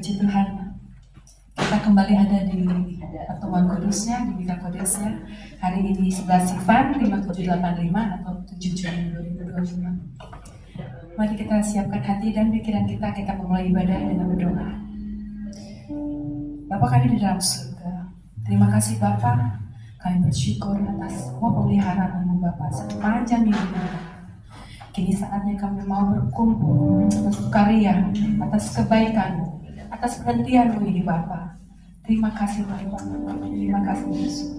Puji Tuhan, kita kembali ada di pertemuan kudusnya, di Bika Kodesnya. Hari ini 11 Sivan 5785 atau 7 Juni 2025. Mari kita siapkan hati dan pikiran kita memulai ibadah dengan berdoa. Bapa kami di dalam surga, terima kasih Bapa, kami bersyukur atas semua pemeliharaan-Mu Bapa sepanjang hidup kami. Kini saatnya kami mau berkumpul atas karya, atas kebaikan-Mu, atas perhentian-Mu ini Bapa. Terima kasih Bapa, terima kasih Yesus.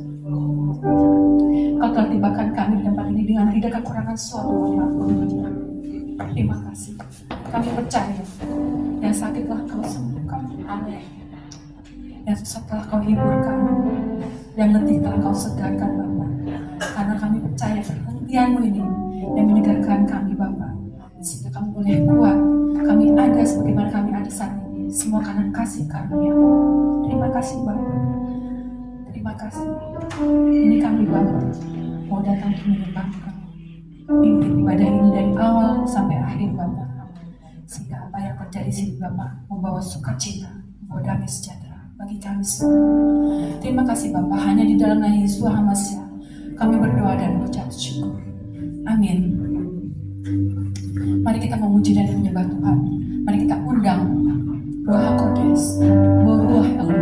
Kau telah tibakan kami di tempat ini dengan tidak kekurangan suatu apapun. Terima kasih. Kami percaya yang sakit telah Kau sembuhkan, amin. Yang susah telah Kau hiburkan, yang letih telah Kau segarkan Bapa. Karena kami percaya perhentian-Mu ini yang menyegarkan kami Bapa, sehingga kami boleh kuat. Kami ada sebagaimana kami ada saat ini, semua karena kasih karunia. Terima kasih Bapa, terima kasih. Ini kami Bapa mau datang untuk menyembah Kau. Pimpin ibadah ini dari awal sampai akhir Bapa, sehingga apa yang terjadi sini Bapa membawa sukacita, membawa damai sejahtera bagi kami semua. Terima kasih Bapa, hanya di dalam nama Yesus Hamasiah kami berdoa dan mengucap syukur. Amin. Mari kita memuji dan menyembah Tuhan. Mari kita undang Ruach HaKodes, Ruach Elohim.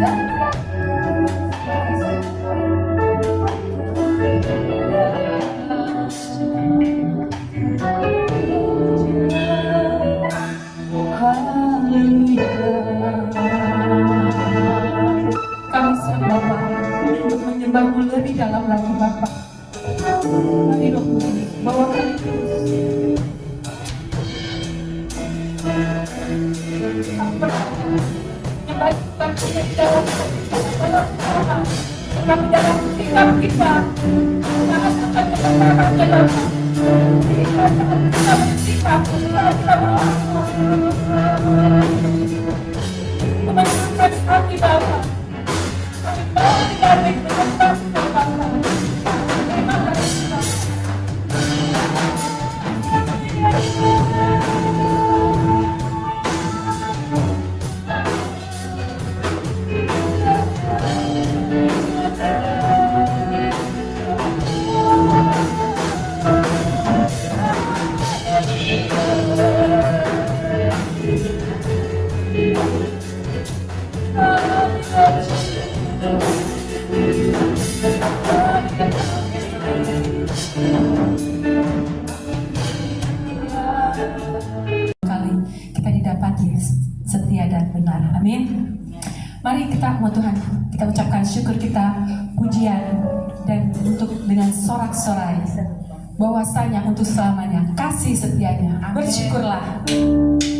Kami siap Bapa untuk menyembahmu lebih dalam lagi Bapa. Mari Rohmu ini bawa kami terus. Yang baik kami di dalam kami dalam sikap kita. Jangan sampai kita dalam kita bersikap, kita menunjukkan hati Bapa. Kami mau tidak menyembah Bapa. Terima kasih Bapa. Kali kita didapati setia dan benar. Amin. Mari kita Tuhan, kita ucapkan syukur kita, pujian dan untuk dengan sorak-sorai bahwasanya untuk selamanya kasih setianya. Bersyukurlah. Terima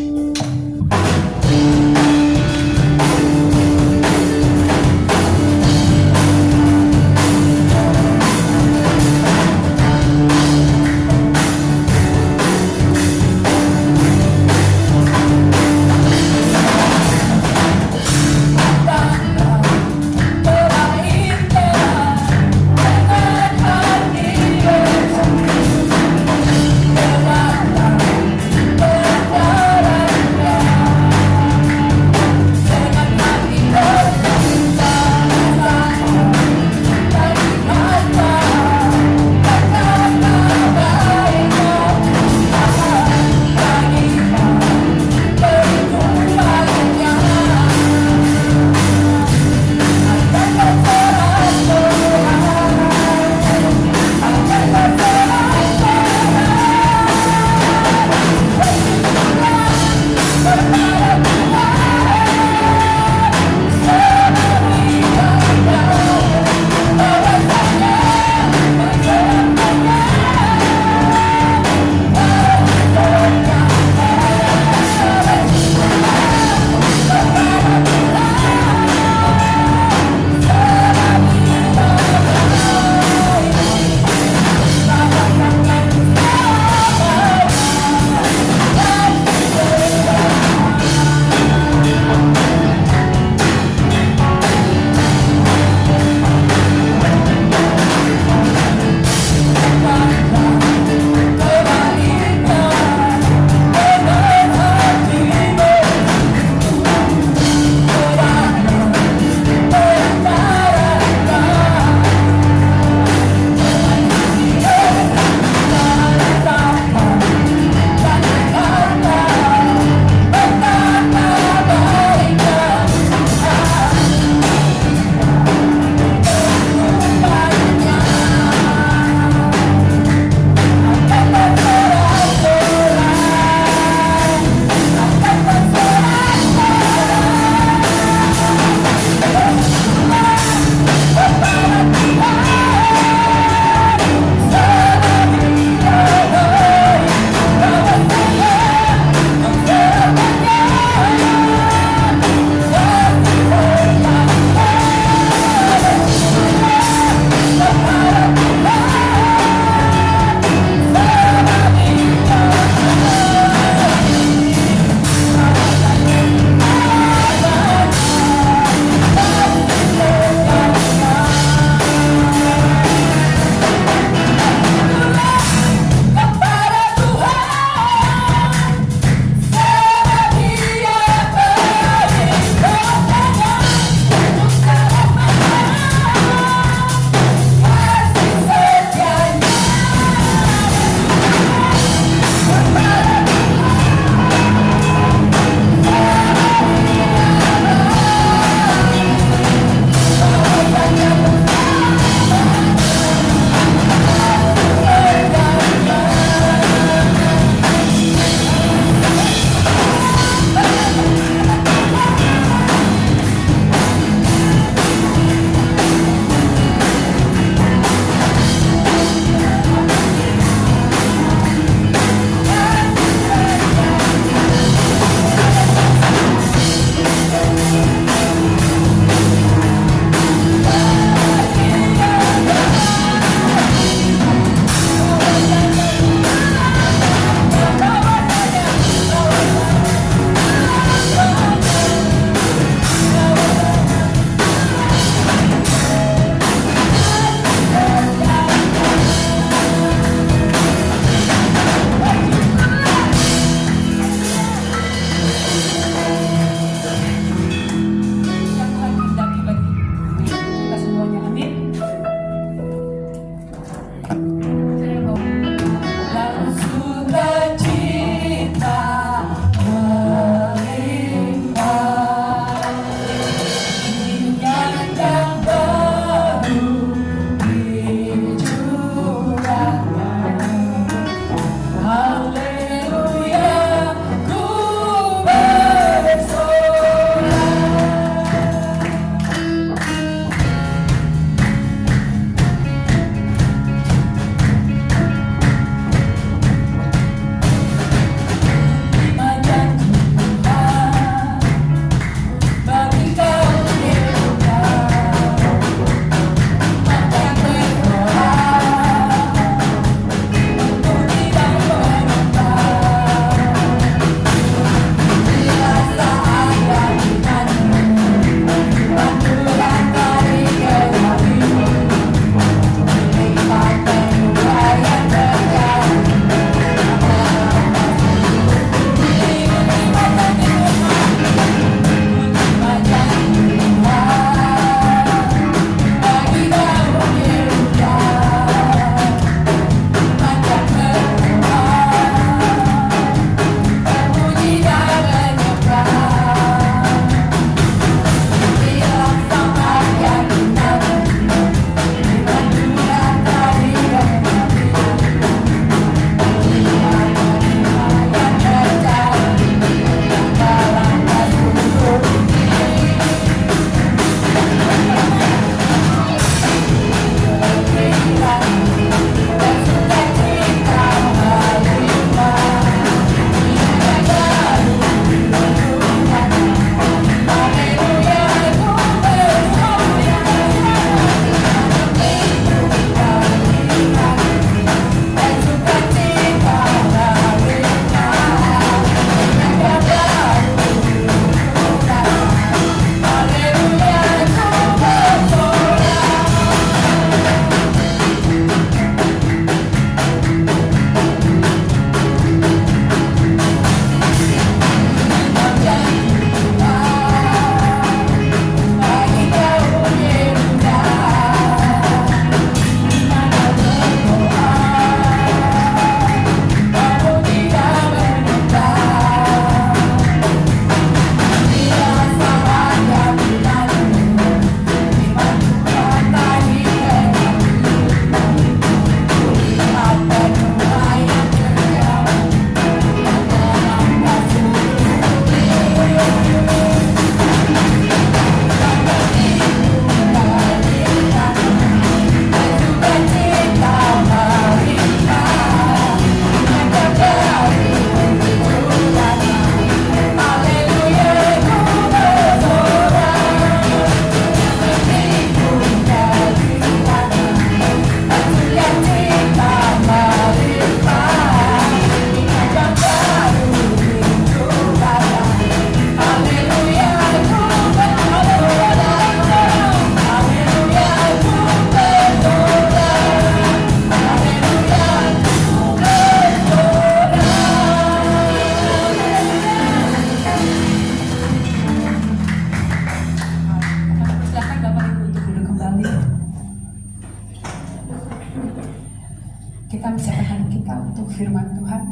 kita mensiapkan kita untuk firman Tuhan.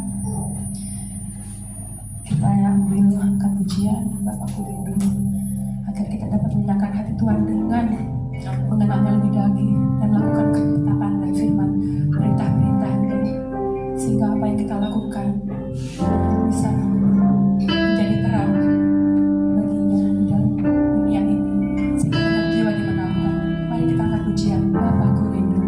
Kita yang ambil angkat pujian Bapakku rindu, agar kita dapat menyenangkan hati Tuhan dengan mengenalnya lebih lagi dan melakukan ketetapan dan firman perintah-perintah itu, sehingga apa yang kita lakukan bisa menjadi terang baginya di dalam dunia ini, sehingga banyak jiwa dimenangkan. Mari kita angkat pujian Bapakku rindu.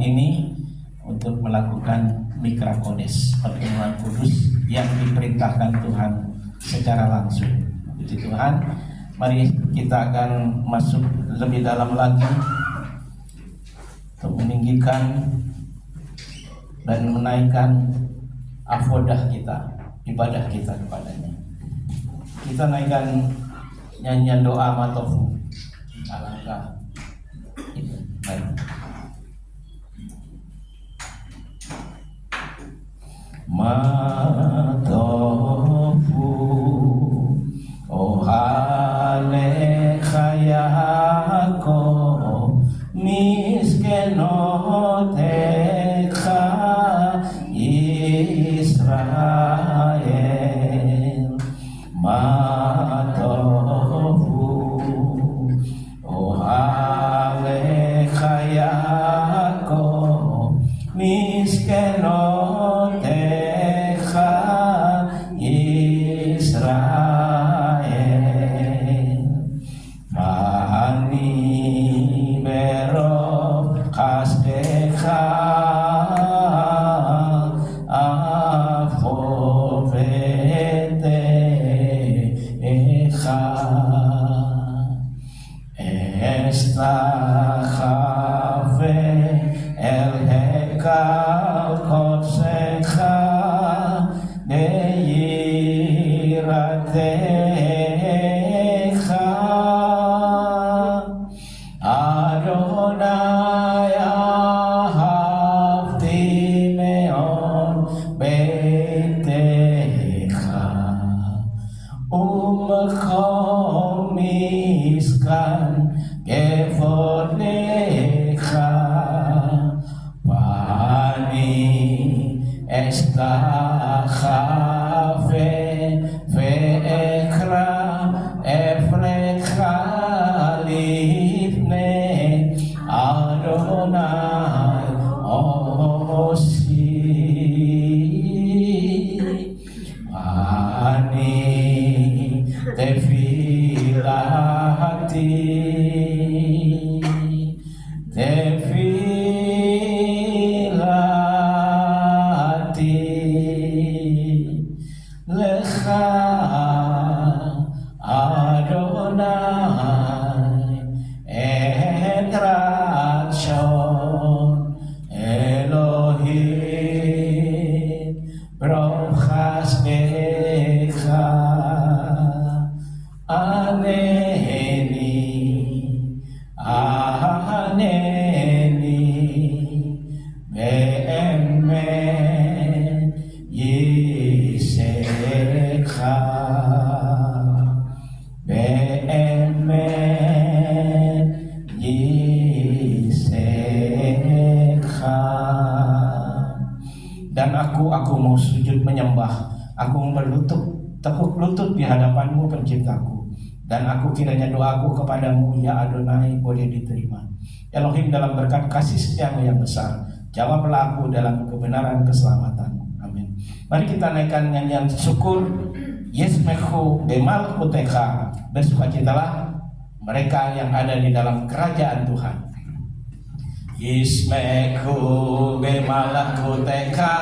ini untuk melakukan Mikra Kodes, pertemuan kudus yang diperintahkan Tuhan secara langsung. Puji Tuhan. Mari kita akan masuk lebih dalam lagi untuk meninggikan dan menaikkan afodah kita, ibadah kita kepadanya. Kita naikkan nyanyian doa matofu. Alangkah itu baik. Matofu ohale khayako miskenotecha Israel. Matofu ohale khayako miskenotecha Israel. Ani berov kasdecha afovete-echa estachave el hekal kodsecha deiratecha Adonai ahavti me'od beitecha u'mekom miskan kevodecha Pani estachave ve'ekra efrecha lifnei Adonai osi. Ani tefilati lecha Adonai et rachon Elohim brochas necha aneni be'emet yisekha be'emet yisekha. Dan aku mau sujud menyembah, aku berlutut, tekuk lutut di hadapanmu penciptaku, dan aku kiranya doaku kepadamu ya Adonai boleh diterima. Elohim, dalam berkat kasih setiamu yang besar, jawablah aku dalam kebenaran keselamatanmu. Amin. Mari kita naikkan nyanyian syukur. Yesmechu bemalkutecha, bersukacitalah mereka yang ada di dalam kerajaan Tuhan. Yismechu bemalkutecha,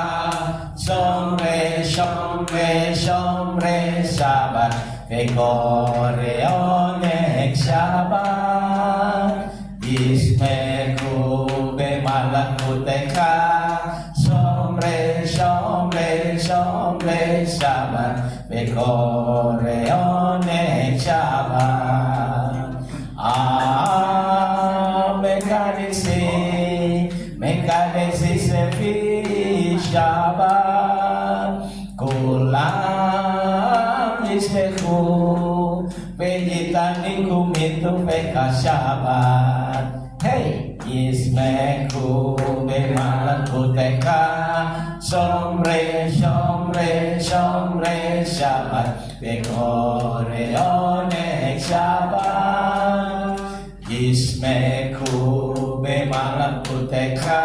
shomre shomre shomre Shabbat, vekoreonek Shabbat. Yismechu bemalkutecha, shomre shomre shomre Shabbat, vekoreonek Shabbat. Mekadesi sefi Shabbat, kulam yismechu pejitanikum itu peka Shabbat. Hey, yismechu bemalkutecha, shomre shomre shomre Shabbat, vekoreonek Shabbat. Yismechu bemalkutecha,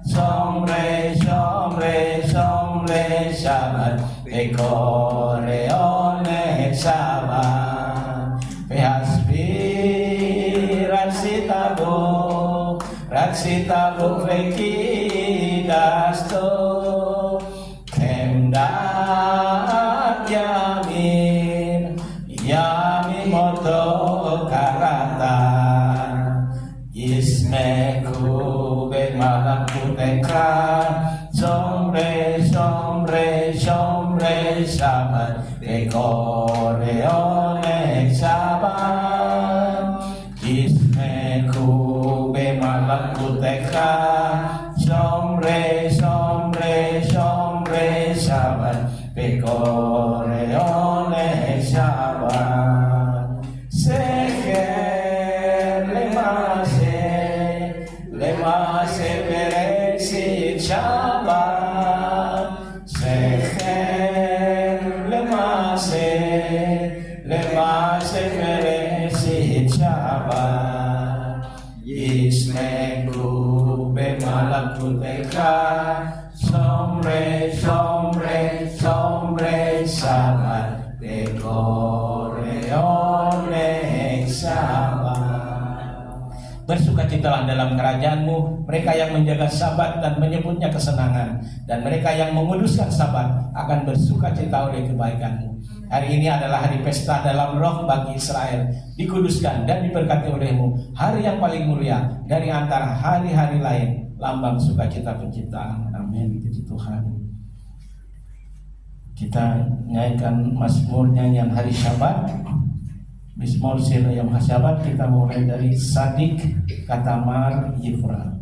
shomre shomre shomre Shabbat, vekoreonek Shabbat. Vehasbi raksitabu vekidasto, kemdat yamin somre somre sabat dekore oleh sabat ismeku bemalam kuteka somre somre somre sabat dekore oleh sabat seker lemase beresit sabat seher lemase beresit sabat ismeku bemalakuteka somre somre somre sabat dekore oleh sabat. Bersukacitalah dalam kerajaan-Mu mereka yang menjaga sabat dan menyebutnya kesenangan, dan mereka yang menguduskan sabat akan bersukacita oleh kebaikan-Mu. Hari ini adalah hari pesta dalam roh bagi Israel, dikuduskan dan diberkati oleh-Mu, hari yang paling mulia dari antara hari-hari lain, lambang sukacita penciptaan. Amin. Puji Tuhan. Kita nyanyikan mazmur nyanyian hari Syabat. Bismol Sira yang Hasyabat, kita mulai dari Sadik Katamar Yifra.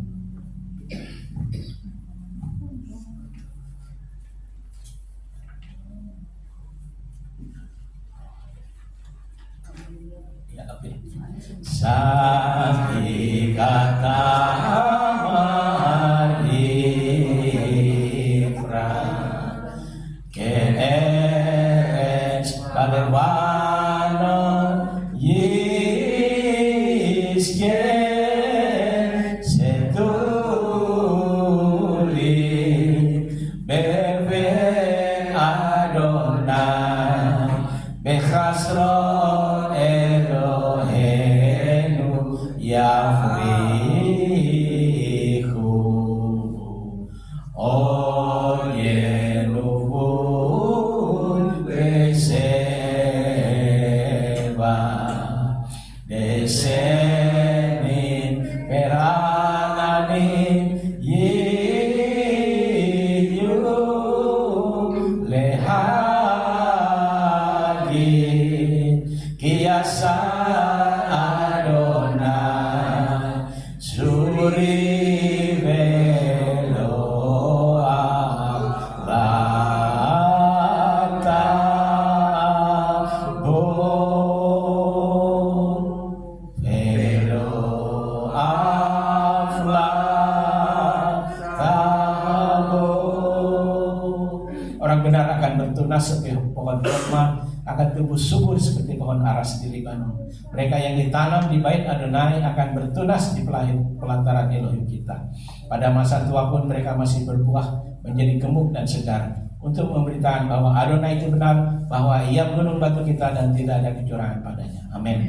Sadik Katamar Yifra Kenes Kalerwano Yiske Setuli Beven Adonai Bechasron Elohenu Yahrihu Oyelubun Beseba Desenin Perananin Yiyu Lehagin Kiasan Adonai Suri Veloa Rata Bo Veloa Tabo. Orang benar akan bertunas seperti pohon kurma, akan tumbuh subur seperti pohon aras di Libanon. Mereka yang ditanam di bait Adonai akan bertunas di pelantaran Elohim kita. Pada masa tua pun mereka masih berbuah, menjadi gemuk dan segar, untuk memberitakan bahwa Adonai itu benar, bahwa Ia gunung batu kita dan tidak ada kecurangan padanya. Amin.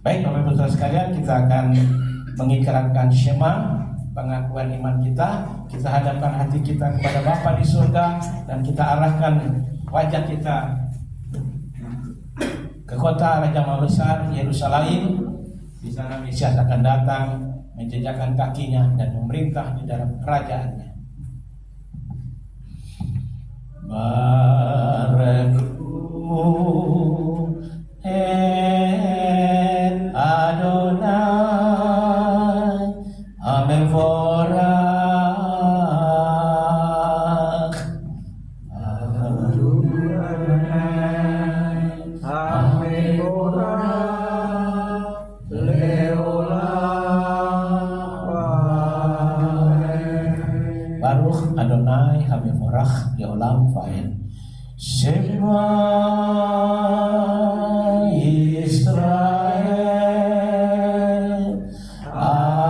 Baik Bapak Ibu Saudara sekalian, kita akan mengikrarkan Shema, pengakuan iman kita. Kita hadapkan hati kita kepada Bapa di surga, dan kita arahkan wajah kita ke kota Raja Maha Besar Yerusalem. Di sana Mesias akan datang, menjejakkan kakinya dan memerintah di dalam kerajaannya. Barakku Adonai Amevorach Baruch Adonai Hamevorach Leolam Vaed. Shema Israel Adonai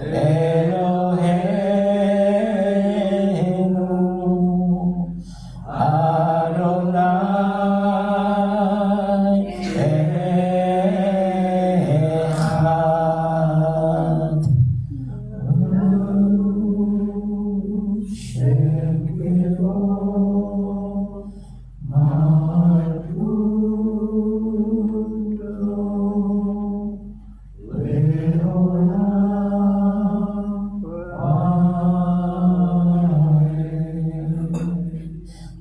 Eloheinu Adonai Echad. Shema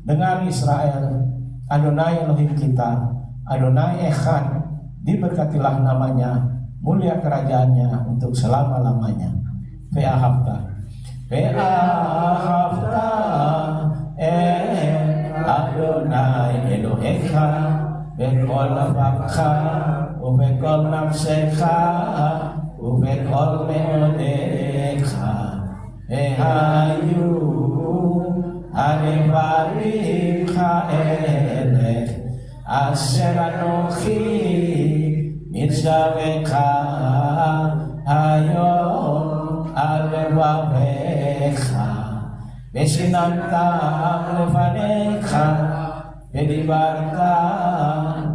Dengar Israel, Adonai Elohim kita, Adonai Echad, diberkatilah namanya, mulia kerajaannya untuk selama-lamanya. Ve'ahavta Adonai Elohecha Bekol Avavcha Ubekol Nafsecha Ubekol Meodecha Ve'hayu Anevarim Ha'elech Asher Anochi Mitzvavecha Hayom Alevavecha Vesinantam Levanecha Vedivarta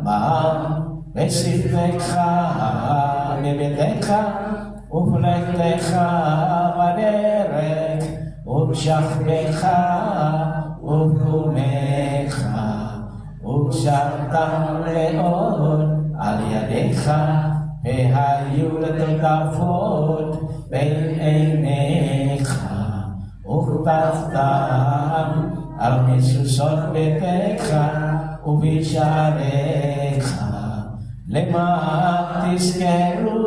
Ba'am Vesivlecha Bebetecha Uflechtecha Vaderech Upshachbecha Upumecha Upshartam Leon Aliadecha Vehayu Letotafot Ben Einecha Uchtaftam Al-Mesusot Betecha Ubisharecha Lemah Tiskeru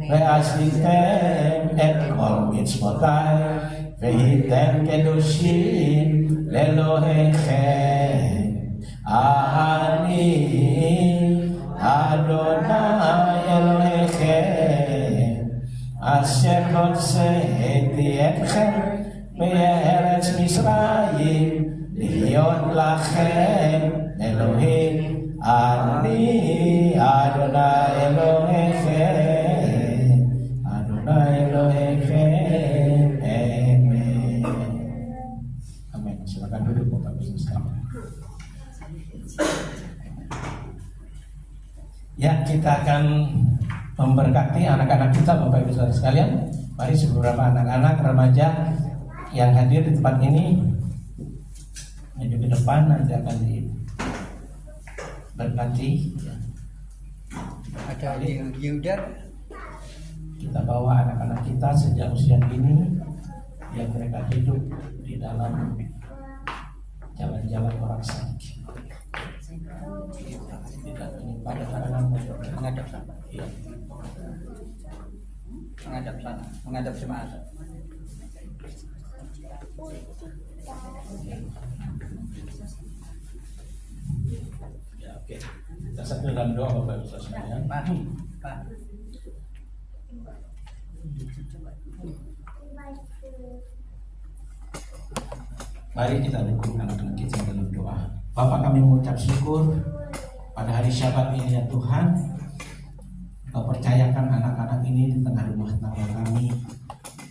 Ve'aslitem Et Kol Mitzvotai Vehitem Kedushim Lelohechem Ani Adonai Elohechem Asher Hotzeheti Etchem Me'eretz Misrayim Lihyot Lachem Elohim Ani Adonai Elohechem Adonai Elohechem. Amen. Amin. Silakan duduk Bapak Ibu sekalian. Ya, kita akan memberkati anak-anak kita Bapak Ibu Saudara sekalian. Mari beberapa anak-anak remaja yang hadir di tempat ini maju ke depan, nanti akan diberkati. Ada Yuda. Kita bawa anak-anak kita sejak usia dini yang mereka hidup di dalam jalan-jalan orang sakit. Tidak pada karangan Menghadap sana. ya. Menghadap sana. Menghadap jemaat. Ya, oke. Kita sambil dalam doa Bapak Ibu sekalian. Pak. Mari kita dukung anak-anak kita dalam doa. Bapak, kami mengucap syukur pada hari Syabat ini ya Tuhan. Kau percayakan anak-anak ini di tengah rumah tangga kami.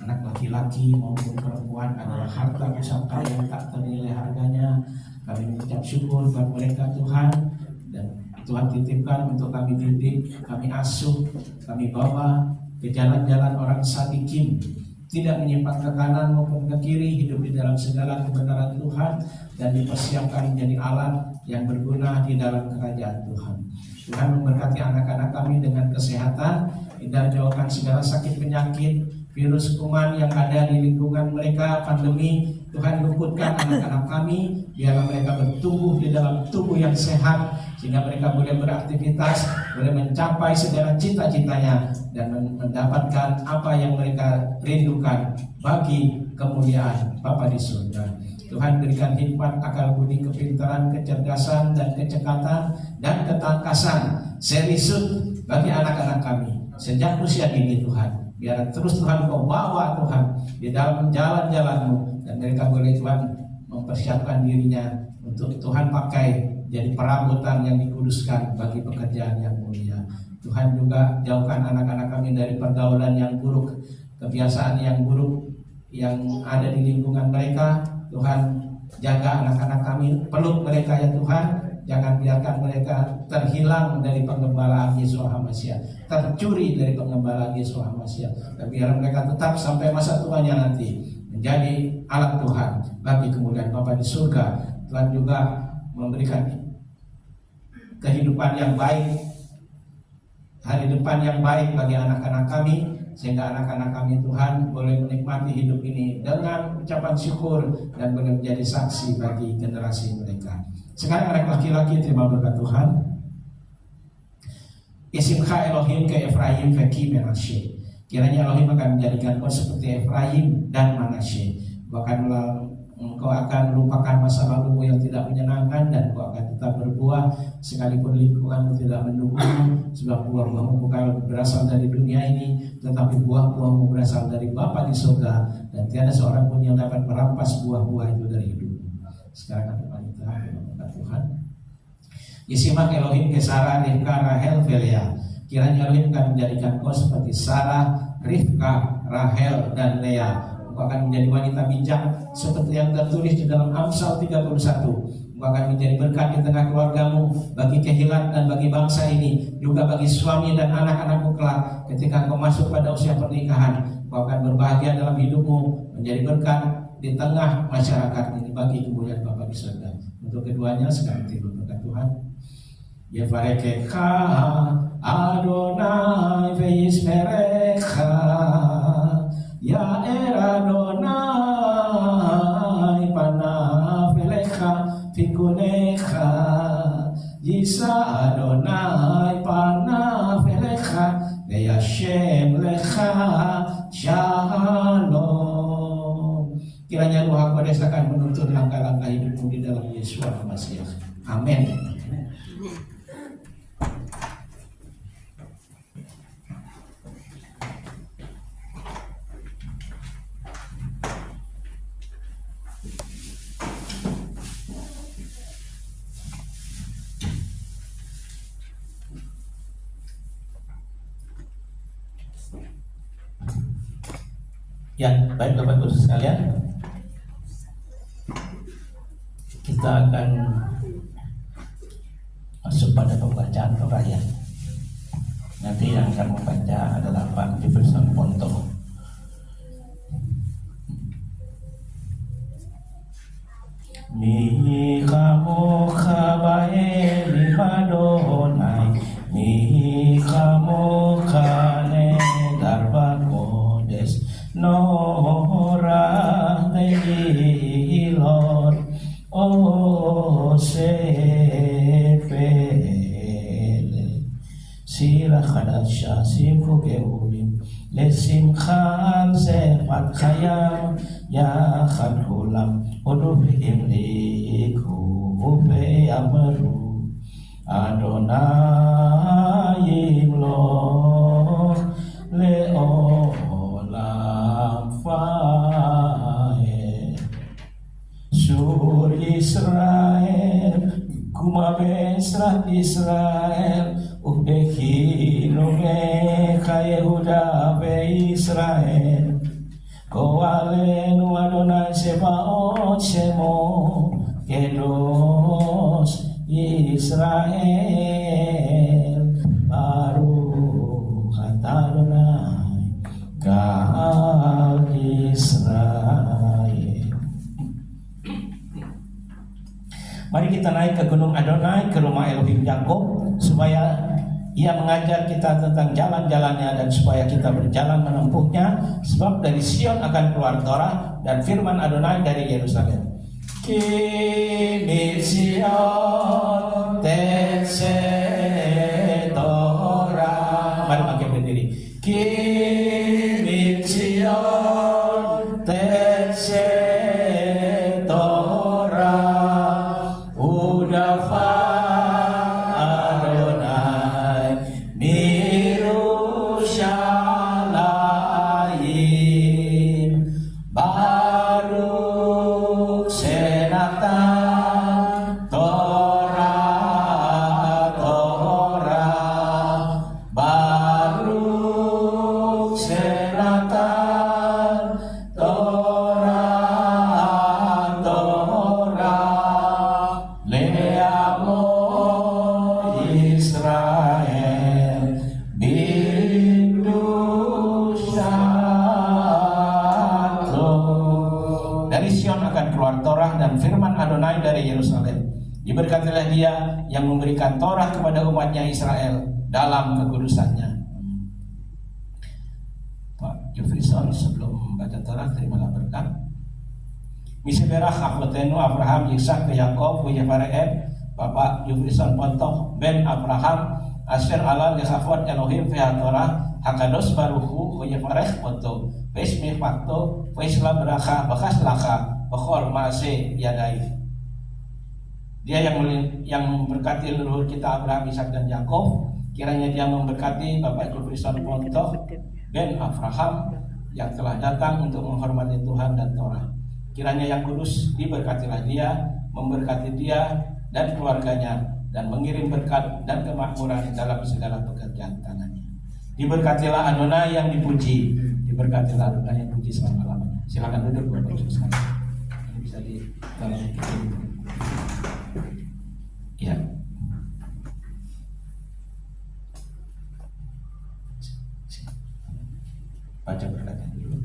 Anak laki-laki maupun perempuan adalah harta pusaka yang tak ternilai harganya. Kami mengucap syukur buat mereka Tuhan. Dan Tuhan titipkan untuk kami didik, kami asuh, kami bawa ke jalan-jalan orang sadikin, tidak menyimpang ke kanan maupun ke kiri, hidup di dalam segala kebenaran Tuhan, dan dipersiapkan menjadi alat yang berguna di dalam kerajaan Tuhan. Tuhan memberkati anak-anak kami dengan kesehatan, dan jauhkan segala sakit penyakit, virus kuman yang ada di lingkungan mereka, pandemi. Tuhan luputkan anak-anak kami, biarlah mereka bertumbuh di dalam tubuh yang sehat, sehingga mereka boleh beraktivitas, boleh mencapai segala cita-citanya, dan mendapatkan apa yang mereka rindukan bagi kemuliaan Bapa di surga. Tuhan berikan hikmat, akal budi, kepintaran, kecerdasan, dan kecekatan, dan ketangkasan serisut bagi anak-anak kami sejak usia dini Tuhan. Biar terus Tuhan Kau bawa Tuhan di dalam jalan-jalan-Mu, dan mereka boleh Tuhan mempersiapkan dirinya untuk Tuhan pakai jadi perabotan yang dikuduskan bagi pekerjaan yang mulia. Tuhan juga jauhkan anak-anak kami dari pergaulan yang buruk, kebiasaan yang buruk yang ada di lingkungan mereka. Tuhan jaga anak-anak kami, peluk mereka ya Tuhan. Jangan biarkan mereka terhilang dari pengembalaan Yesus HaMashiach, tercuri dari pengembalaan Yesus HaMashiach. Tapi biar mereka tetap sampai masa tuanya nanti menjadi alat Tuhan bagi kemuliaan Bapa di surga. Tuhan juga memberikan kehidupan yang baik, hari depan yang baik bagi anak-anak kami. sehingga anak-anak kami Tuhan boleh menikmati hidup ini dengan ucapan syukur dan boleh menjadi saksi bagi generasi mereka. Sekarang anak laki-laki terima berkat Tuhan. Isimcha Elohim ke Efraim ke Ki Menashe. Kiranya Elohim akan menjadikan kau seperti Efraim dan Manasye. Bahkan engkau akan melupakan masa lalumu yang tidak menyenangkan, dan engkau akan tetap berbuah sekalipun lingkunganmu tidak mendukungmu. Sebab buah-buahmu bukan berasal dari dunia ini, tetapi buah-buahmu berasal dari Bapa di surga, dan tiada seorang pun yang dapat merampas buah-buah itu dari hidupmu. Sekarang kami wanita berkat Tuhan. Yisimak Elohim ke Sarah, Rivka, Rahel, Lea. Kiranya Elohim akan menjadikan kau seperti Sarah, Rivka, Rahel, dan Lea. Engkau akan menjadi wanita bijak seperti yang tertulis di dalam Amsal 31. Engkau akan menjadi berkat di tengah keluargamu, bagi kehilat dan bagi bangsa ini, juga bagi suami dan anak-anakmu kelak. Ketika engkau masuk pada usia pernikahan, engkau akan berbahagia dalam hidupmu, menjadi berkat di tengah masyarakat ini bagi kemuliaan Bapa di surga. Untuk keduanya sekarang timbul berkat Tuhan. Yevarekecha Adonai ve'yismerecha Ya'er Adonai panav elecha v'yikunecha Yisa Adonai panav elecha ve'yashem lecha shalom. Kiranya Ruh Kudus akan menuntun langkah-langkah hidupmu di dalam Yesus Masih. Amin. Ya, baik Bapak Ibu sekalian, kita akan masuk pada pembacaan Torah ya. Nanti yang akan membaca adalah Pak Jefferson Ponto. Micha mocha ba'elim Adonai, micha mocha negar b'kodesh, Norah Tehilot Osefele Sirah Khadasha Simfu Geulim Lesimcha Zefat Chayam Yachad Kulam Udufim Liku Ve'amru Adonai Imloch Le'olam Fae Sur Israel Kuma Besrat Israel Ubekinu Mecha Yehuda Be-Israel Koalenu Adonai Sebaot Shemo Kedos Israel Baruch Atah Adonai Kal Israel. Mari kita naik ke Gunung Adonai, ke rumah Elohim Yakub, supaya ia mengajar kita tentang jalan-jalannya dan supaya kita berjalan menempuhnya. Sebab dari Sion akan keluar Torah dan firman Adonai dari Yerusalem. Ki Sion tetse Torah. Mari makin berdiri. Ki Sion tetse Torah Udafa Adonai Mirushalayim Baruch Senatan Torah Torah Baruch Senatan Torah Torah Leamo Israel Bindusyato. Dari Sion akan keluar Torah dan firman Adonai dari Yerusalem. Diberkatilah dia yang memberikan Torah kepada umatnya Israel dalam kekudusannya. Jefferson sebelum baca Torah, terimalah berkat. Misi berah akhwatenu Abraham, Yisak, Yakob, Yefarem, Bapak Jefferson Pontoh, Ben Abraham, Asher Allah, Yesafot, Elohim, Torah, Hakados Baruhu, Yefarech, Pontoh, Pesmi Fakto, Pesla Beraka, Bakas Laka, Bakor Maase Yadai. Dia yang memberkati leluhur kita Abraham, Ishak dan Yakov. Kiranya dia memberkati Bapak Jefferson Pontoh, Ben Abraham yang telah datang untuk menghormati Tuhan dan Torah. Kiranya yang kudus diberkatilah dia, memberkati dia dan keluarganya, dan mengirim berkat dan kemakmuran dalam segala pekerjaan tangannya. Diberkatilah Adonai yang dipuji, diberkatilah Adonai yang dipuji selama-lamanya. Silakan duduk Bapak Ibu sekalian. Ini bisa di dalam ya. Baca berkatnya dulu.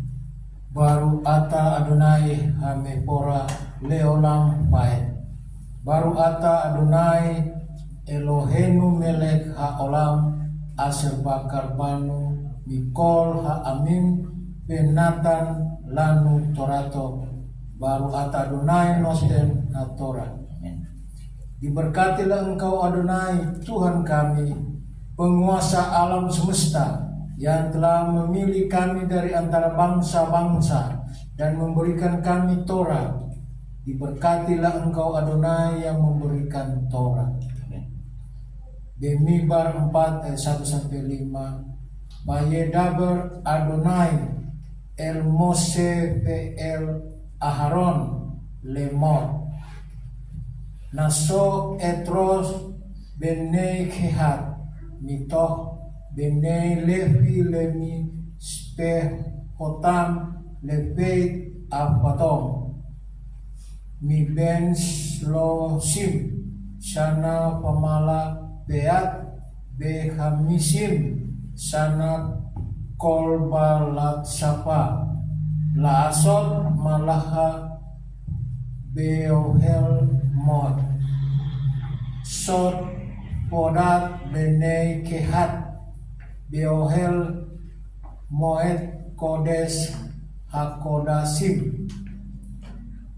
Baru ata Adonai hamepora leolam paet. Baru ata Adonai Elohenu melek haolam asher bakar banu mikol ha'amim penatan lanu torato. Baru ata Adonai noten hatorah. Diberkatilah Engkau Adonai Tuhan kami, penguasa alam semesta, yang telah memilih kami dari antara bangsa-bangsa dan memberikan kami Torah. Diberkatilah Engkau Adonai yang memberikan Torah. Bemidbar 4 ayat 1-5. Vayedaber Adonai el Mose el Aharon lemor. Naso etros benei kehat mitoh benei levi lemi spehotam lebeit apatom mi ben slosim sana pamala beat behamisim sana kolbalat sapa laasot malaha beohel mod sot podat benei kehat beohel moed kodes hakodasim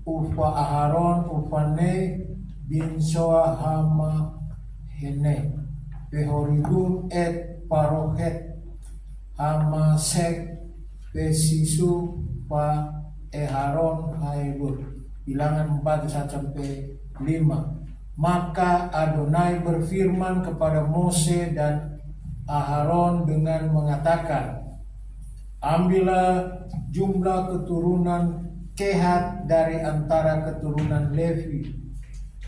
ufa aharon ufane bin soa hama hene behoridum et parohet hama sek besisu pa eharon haibur. Bilangan 4-5. Maka Adonai berfirman kepada Mose dan Aharon dengan mengatakan, ambillah jumlah keturunan Kehat dari antara keturunan Levi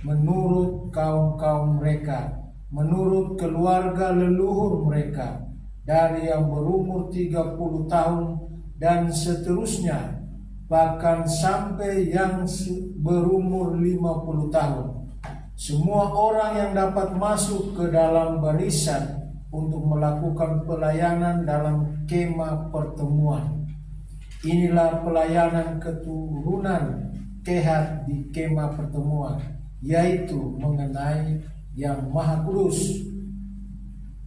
menurut kaum-kaum mereka, menurut keluarga leluhur mereka, dari yang berumur 30 tahun dan seterusnya, bahkan sampai yang berumur 50 tahun. Semua orang yang dapat masuk ke dalam barisan untuk melakukan pelayanan dalam kemah pertemuan. Inilah pelayanan keturunan Kehat di kemah pertemuan, yaitu mengenai yang Maha Kudus.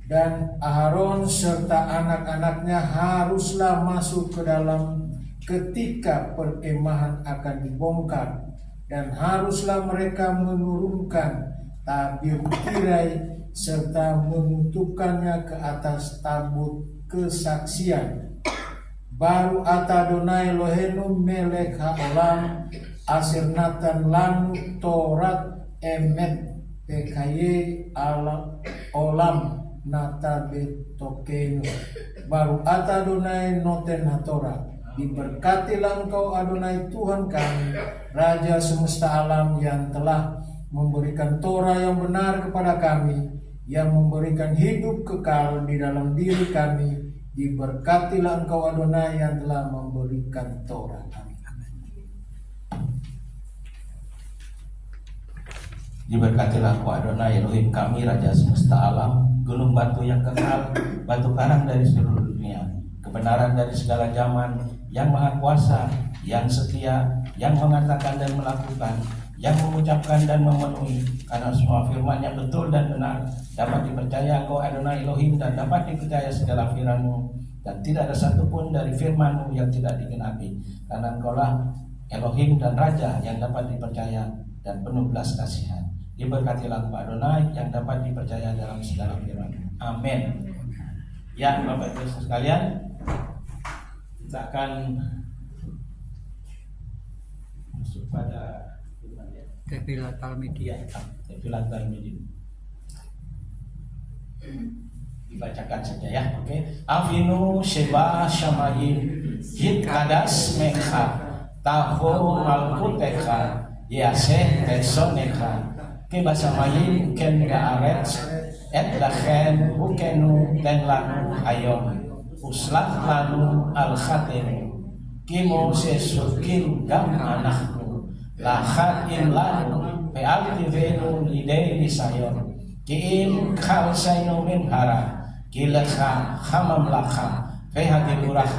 Dan Aharon serta anak-anaknya haruslah masuk ke dalam ketika perkemahan akan dibongkar, dan haruslah mereka menurunkan tabir tirai serta menutupkannya ke atas tabut kesaksian. Baru ata Adonai Elohenu melek haolam asir natan lanu torat emet pekaye ala olam nata betokenu. Baru ata Adonai noten hatorah. Diberkatilah Engkau Adonai Tuhan kami, Raja semesta alam, yang telah memberikan Torah yang benar kepada kami, yang memberikan hidup kekal di dalam diri kami. Diberkatilah Engkau Adonai yang telah memberikan Torah. Amin. Diberkatilah Engkau Adonai Elohim kami, Raja semesta alam, gunung batu yang kekal, batu karang dari seluruh dunia, kebenaran dari segala zaman, yang maha kuasa, yang setia, yang mengatakan dan melakukan, yang mengucapkan dan memenuhi, karena semua firman-Nya betul dan benar, dapat dipercaya Engkau Adonai Elohim, dan dapat dipercaya segala firman-Mu, dan tidak ada satupun dari firman-Mu yang tidak digenapi, karena Engkaulah Elohim dan Raja yang dapat dipercaya dan penuh belas kasihan. Diberkatilah Pak Adonai yang dapat dipercaya dalam segala firman. Amin. Ya Bapak Ibu sekalian, kita akan masuk pada Kefilatal media. Kefilatal media. Dibacakan saja ya. Oke. Avinu Sheba Shamayim Hit Kadas Mekha Taho Malkutecha Yaseh Tesonecha Kebasamayim Ken Gaaretz Et Lachen Bukenu Den Lanu Ayon Uslah Lanu Al-Khatenu Kimo Sesukin Gam Anaknu Lahat In Lanu Pealtivenu Lidei Disayon Kiim Khalsainu Min Hara Kilekha Hamam Lakha Fehati Murah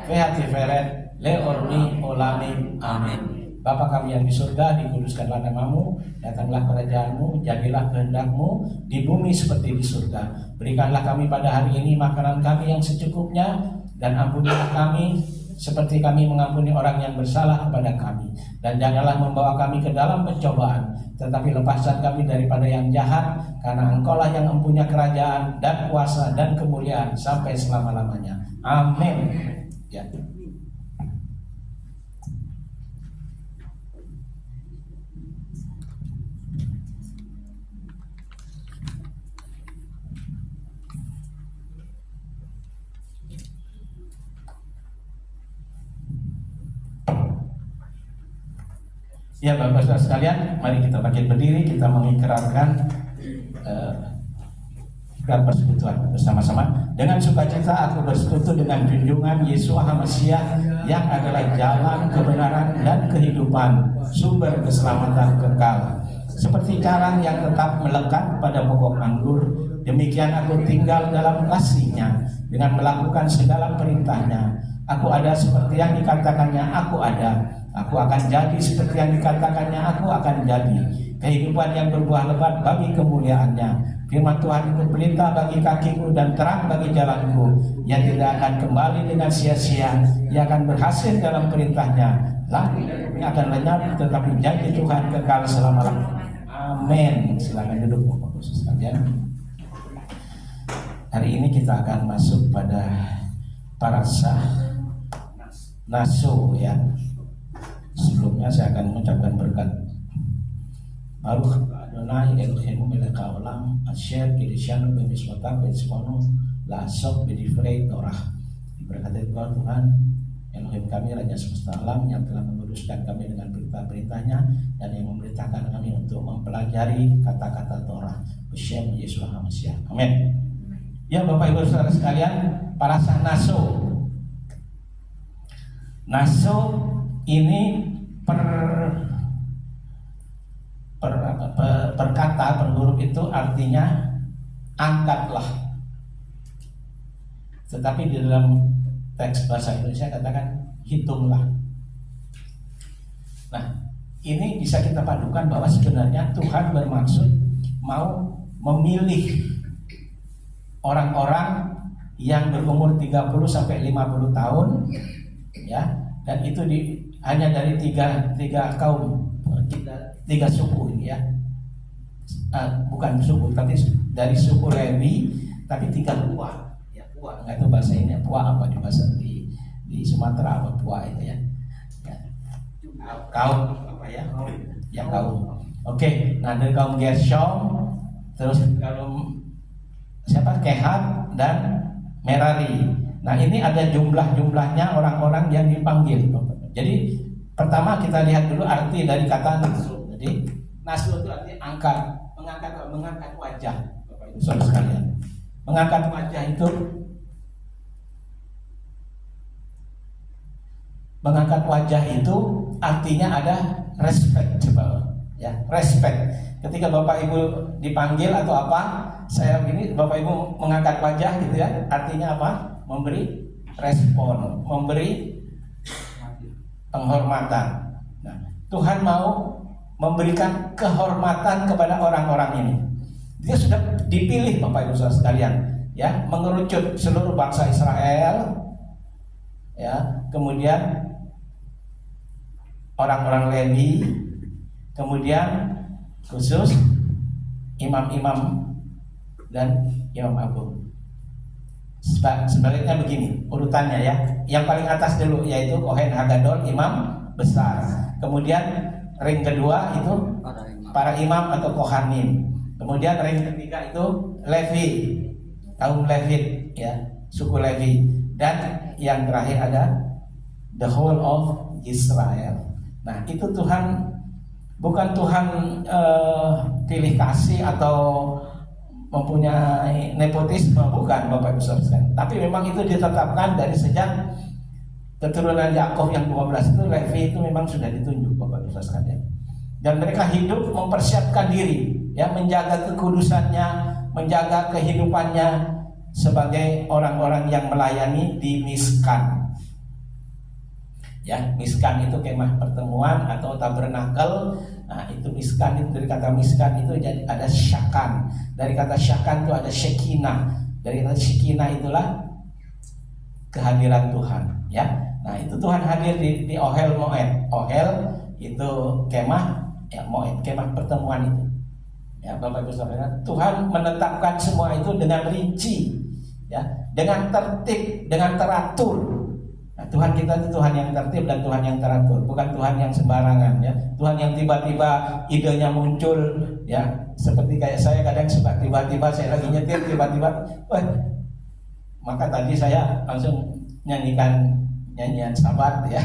Fehati Feret Leorni Olami Amin. Bapa kami yang di surga, dikuduskanlah namamu, datanglah kerajaanmu, jadilah kehendak-Mu di bumi seperti di surga. Berikanlah kami pada hari ini makanan kami yang secukupnya, dan ampunilah kami seperti kami mengampuni orang yang bersalah kepada kami. Dan janganlah membawa kami ke dalam pencobaan, tetapi lepaskan kami daripada yang jahat, karena Engkaulah yang mempunyai kerajaan dan kuasa dan kemuliaan sampai selama-lamanya. Amin. Ya. Ya Bapak Saudara sekalian, mari kita bangkit berdiri, kita mengikrarkan ikrar persekutuan bersama-sama. Dengan sukacita aku bersekutu dengan junjungan Yeshua HaMashiach yang adalah jalan kebenaran dan kehidupan, sumber keselamatan kekal. Seperti karang yang tetap melekat pada pokok anggur, demikian aku tinggal dalam kasih-Nya dengan melakukan segala perintah-Nya. Aku ada seperti yang dikatakannya aku ada. Aku akan jadi seperti yang dikatakannya aku akan jadi. Kehidupan yang berbuah lebat bagi kemuliaan-Nya. Firman Tuhan itu pelita bagi kakiku dan terang bagi jalanku. Ia tidak akan kembali dengan sia-sia. Ia akan berhasil dalam perintah-Nya. Langit akan lenyap, tetapi janji Tuhan kekal selama-lamanya. Amin. Silakan duduk Bapak Ibu sekalian. Hari ini kita akan masuk pada parasah Naso ya. Sebelumnya saya akan mengucapkan berkat. Baruch Adonai Eloheinu melech haolam asher kideshanu b'mitzvotav v'tzivonu la'asok b'divrei Torah. Diberkati Tuhan Elohim kami, Raja semesta alam, yang telah menguduskan kami dengan perintah-perintahnya dan yang memerintahkan kami untuk mempelajari kata-kata Torah. B'Shem Yeshua HaMashiach. Amin. Ya Bapak Ibu Saudara sekalian, parasah Naso. Naso ini per kata, per huruf itu artinya angkatlah. Tetapi di dalam teks bahasa Indonesia katakan hitunglah. Nah, ini bisa kita padukan bahwa sebenarnya Tuhan bermaksud mau memilih orang-orang yang berumur 30 sampai 50 tahun ya, dan itu hanya dari tiga kaum, tiga suku ini ya, bukan suku tapi dari suku Lewi, tapi 3 puak ya, puak nggak tahu bahasa ini puak apa di bahasa di Sumatera apa puak itu ya, kaum apa ya, kaum. Oke, nah dari kaum Gershom, terus kaum siapa, Kehat dan Merari. Nah ini ada jumlahnya orang-orang yang dipanggil. Jadi pertama kita lihat dulu arti dari kata nasu. Jadi nasu itu artinya mengangkat wajah. Bapak Ibu Saudara sekalian, mengangkat wajah itu, artinya ada respect, ya, respect. Ketika Bapak Ibu dipanggil atau apa, saya begini, Bapak Ibu mengangkat wajah gitu ya, artinya apa? Memberi respon, memberi penghormatan. Nah, Tuhan mau memberikan kehormatan kepada orang-orang ini. Dia sudah dipilih Bapak Ibu Saudara sekalian, ya, mengerucut seluruh bangsa Israel ya, kemudian orang-orang Lewi, kemudian khusus imam-imam dan imam agung. Sebaliknya begini urutannya ya. Yang paling atas dulu yaitu Kohen Hagadol, imam besar. Kemudian ring kedua itu para imam atau kohanim. Kemudian ring ketiga itu Levi, kaum Levit ya, suku Levi. Dan yang terakhir ada the whole of Israel. Nah, itu Tuhan, bukan Tuhan pilih kasih atau mempunyai nepotisme, bukan Bapak Ibu Saudara sekalian. Tapi memang itu ditetapkan dari sejak keturunan Yakov yang 12 itu, Levi itu memang sudah ditunjuk Bapak Ibu Saudara sekalian. Dan mereka hidup mempersiapkan diri, ya, menjaga kekudusannya, menjaga kehidupannya sebagai orang-orang yang melayani di Miskan. Ya, Miskan itu kemah pertemuan atau tabernakel. Nah, itu Miskan itu dari kata Miskan itu jadi ada syakan. Dari kata syakan itu ada shekinah. Dari kata shekinah itulah kehadiran Tuhan, ya. Nah, itu Tuhan hadir di Ohel Moed. Ohel itu kemah, ya, Moed, kemah pertemuan itu. Ya, Bapak Ibu Saudara, Tuhan menetapkan semua itu dengan rinci, ya, dengan tertib, dengan teratur. Nah, Tuhan kita itu Tuhan yang tertib dan Tuhan yang teratur, bukan Tuhan yang sembarangan, ya. Tuhan yang tiba-tiba idenya muncul, ya, seperti kayak saya kadang suka tiba-tiba saya lagi nyetir tiba-tiba, maka tadi saya langsung nyanyikan nyanyian Sabat, ya.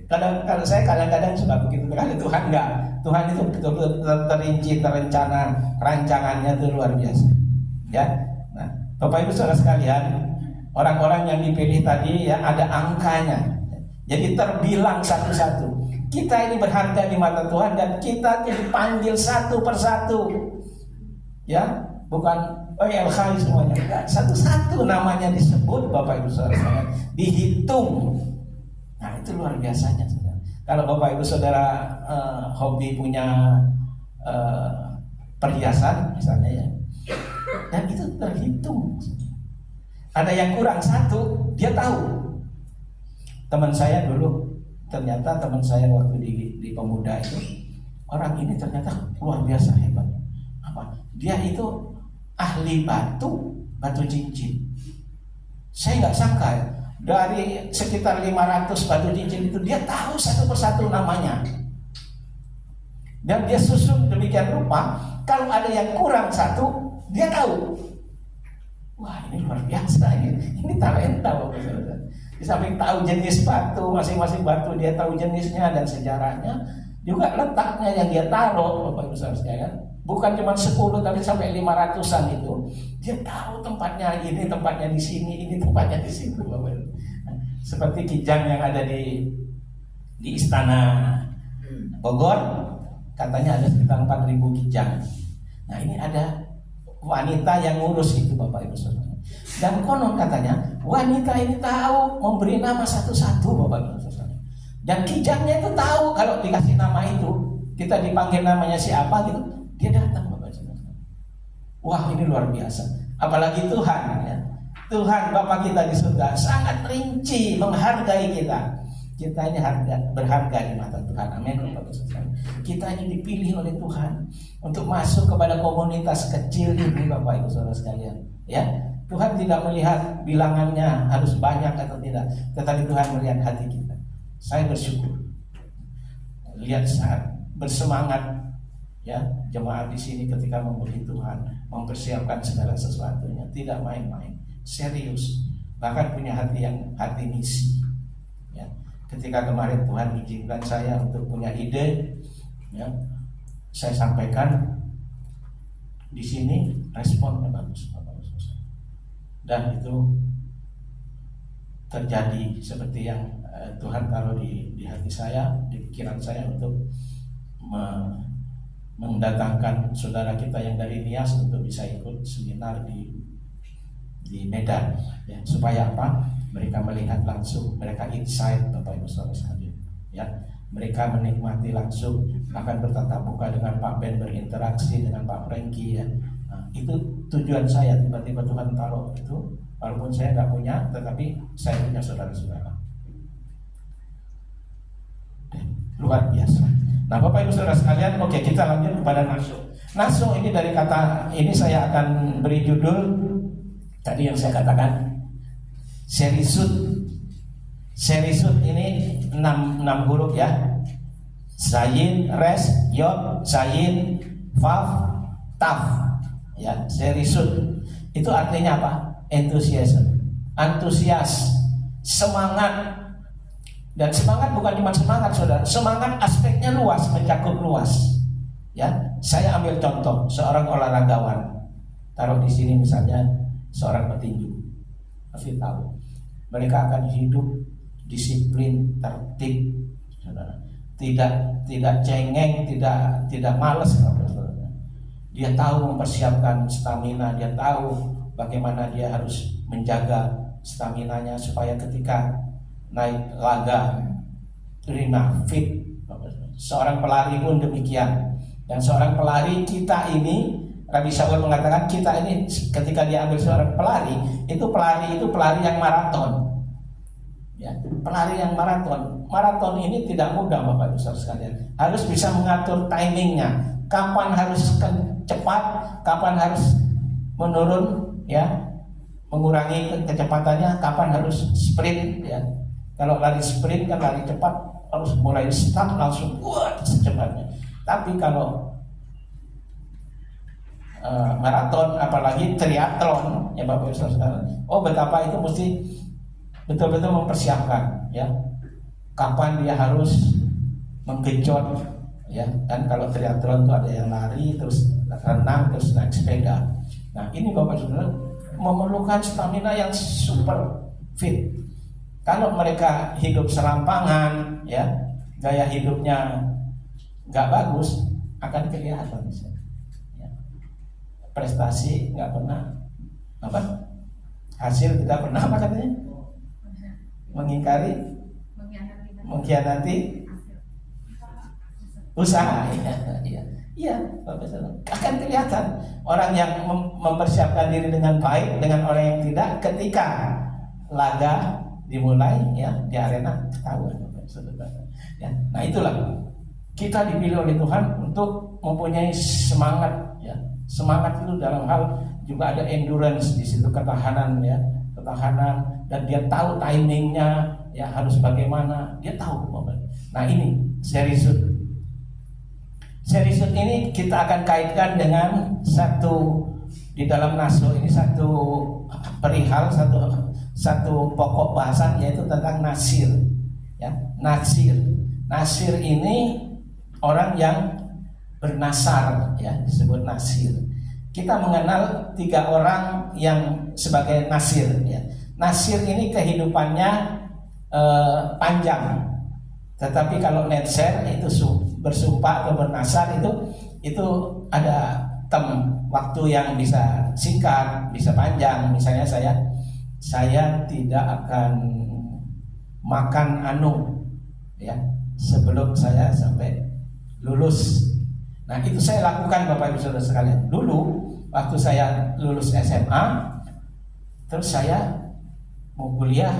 Kalau saya kadang-kadang suka begitu, karena Tuhan enggak. Tuhan itu betul-betul terinci, terencana, rancangannya itu luar biasa, ya. Nah, Bapak Ibu Saudara sekalian, orang-orang yang dipilih tadi ya ada angkanya. Jadi terbilang satu-satu. Kita ini berharga di mata Tuhan dan kita dipanggil satu persatu. Ya, bukan LKI semuanya. Enggak, satu-satu namanya disebut Bapak Ibu Saudara sekalian, dihitung. Nah, itu luar biasanya, Saudara. Kalau Bapak Ibu Saudara hobi punya perhiasan misalnya, ya, dan itu terhitung. Ada yang kurang satu, dia tahu. Teman saya dulu, ternyata teman saya waktu di pemuda itu, orang ini ternyata luar biasa hebat. Apa? Dia itu ahli batu cincin. Saya nggak sangka ya, dari sekitar 500 batu cincin itu dia tahu satu persatu namanya. Dan dia susun demikian rupa, kalau ada yang kurang satu, dia tahu. Wah, ini luar biasa, ini talenta Bapak Saudara. Di samping tahu jenis batu, masing-masing batu dia tahu jenisnya dan sejarahnya, juga letaknya yang dia taruh Bapak Ibu Saudara sekalian. Bukan cuma 10 tapi sampai 500-an itu. Dia tahu tempatnya ini, tempatnya di sini, ini tempatnya di situ Bapak Ibu. Nah, seperti kijang yang ada di Istana Bogor, katanya ada sekitar 4.000 kijang. Nah, ini ada wanita yang ngurus itu Bapak Ibu Saudara. Dan konon katanya wanita ini tahu memberi nama satu-satu Bapak Ibu Saudara. Dan kijangnya itu tahu kalau dikasih nama itu, kita dipanggil namanya siapa gitu, dia datang Bapak Ibu Saudara. Wah, ini luar biasa. Apalagi Tuhan, ya. Tuhan Bapa kita di surga sangat rinci menghargai kita. Kita ini berharga di mata Tuhan. Amin Bapak Ibu Saudara. Kita ini dipilih oleh Tuhan untuk masuk kepada komunitas kecil ini Bapak Ibu Saudara sekalian, ya. Tuhan tidak melihat bilangannya harus banyak atau tidak, tetapi Tuhan melihat hati kita. Saya bersyukur lihat saat bersemangat, ya, jemaat di sini ketika memuji Tuhan, mempersiapkan segala sesuatunya, tidak main-main, serius, bahkan punya hati misi, ya. Ketika kemarin Tuhan izinkan saya untuk punya ide, ya, saya sampaikan di sini, responnya bagus, dan itu terjadi seperti yang Tuhan taruh di hati saya, di pikiran saya untuk mendatangkan saudara kita yang dari Nias untuk bisa ikut seminar di Medan, ya, supaya apa? Mereka melihat langsung, mereka insight Bapak Ibu Saudara sekalian, ya. Mereka menikmati langsung, bahkan bertatap muka dengan Pak Ben, berinteraksi dengan Pak Franky, ya. Nah, itu tujuan saya. Tiba-tiba Tuhan taruh itu Walaupun saya nggak punya, tetapi saya punya saudara-saudara. Luar biasa. Nah, Bapak Ibu Saudara sekalian, oke, kita lanjut kepada naso. Naso ini dari kata ini saya akan beri judul tadi yang saya katakan serisut. Serisut ini 6 huruf ya. Zayin, res, yod, zayin, faf, taf. Ya, serisut. Itu artinya apa? Enthusiasm. Antusias, semangat. Dan semangat bukan cuma semangat, Saudara. Semangat aspeknya luas, mencakup luas. Ya, saya ambil contoh seorang olahragawan. Taruh di sini misalnya seorang petinju. Pasti tahu. Mereka akan hidup disiplin, tertib, Saudara. Tidak cengeng, tidak malas, Saudara. Dia tahu mempersiapkan stamina, dia tahu bagaimana dia harus menjaga staminanya supaya ketika naik laga rina fit. Seorang pelari pun demikian. Dan seorang pelari kita ini, Rabi Shaul mengatakan kita ini ketika dia ambil seorang pelari itu pelari yang maraton. Ya, pelari yang maraton. Maraton ini tidak mudah, Bapak Ibu Saudara sekalian. Harus bisa mengatur timingnya. Kapan harus cepat, kapan harus menurun, ya, mengurangi kecepatannya, kapan harus sprint, ya. Kalau lari sprint kan lari cepat, harus mulai start langsung secepatnya. Tapi kalau maraton, apalagi triathlon, ya Bapak Ibu Saudara, betapa itu mesti betul-betul mempersiapkan, ya. Kapan dia harus menggenjot, ya. Dan kalau triathlon itu ada yang lari, terus renang, terus naik sepeda. Nah, ini Bapak Ibu Saudara memerlukan stamina yang super fit. Kalau mereka hidup serampangan, ya, gaya hidupnya nggak bagus, akan kelihatan, ya. Prestasi nggak pernah, hasil tidak pernah, apa katanya? Mengkhianati usaha, iya, akan kelihatan orang yang mempersiapkan diri dengan baik dengan orang yang tidak, ketika laga dimulai, ya, di arena ketahuan, ya. Nah, itulah kita dipilih oleh Tuhan untuk mempunyai semangat, ya. Semangat itu dalam hal juga ada endurance di situ, ketahanan, ya, ketahanan, dan dia tahu timingnya, ya, harus bagaimana, dia tahu. Nah, ini serisut. Serisut ini kita akan kaitkan dengan satu di dalam naso ini, satu perihal, satu pokok bahasan, yaitu tentang nasir, ya. Nasir ini orang yang bernasar, ya, disebut nasir. Kita mengenal 3 orang yang sebagai nasir, ya. Nasir ini kehidupannya panjang, tetapi kalau netser itu bersumpah atau bernasar itu ada waktu yang bisa singkat, bisa panjang. Misalnya saya tidak akan makan ya, sebelum saya sampai lulus. Nah, itu saya lakukan, Bapak Ibu Saudara sekalian. Dulu waktu saya lulus SMA, terus saya mau kuliah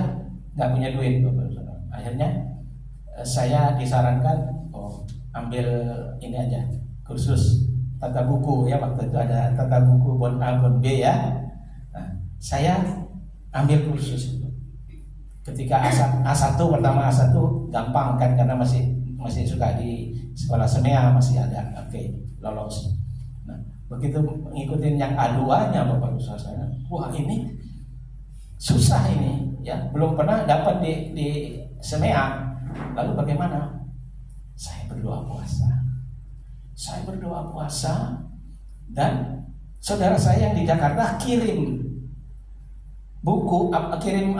nggak punya duit, Bapak Ibu Saudara. Akhirnya saya disarankan, ambil ini aja, kursus tata buku, ya. Waktu itu ada tata buku bon A, bon B, ya. Nah, saya ambil kursus itu. Ketika A1 pertama, A1 gampang kan, karena masih suka di sekolah semea, masih ada, oke, lolos. Nah, begitu ngikutin yang A2-nya, Bapak Ibu Saudara, wah, ini susah ini, ya, belum pernah dapat di semea. Lalu bagaimana? Saya berdoa puasa, dan saudara saya yang di Jakarta kirim buku, kirim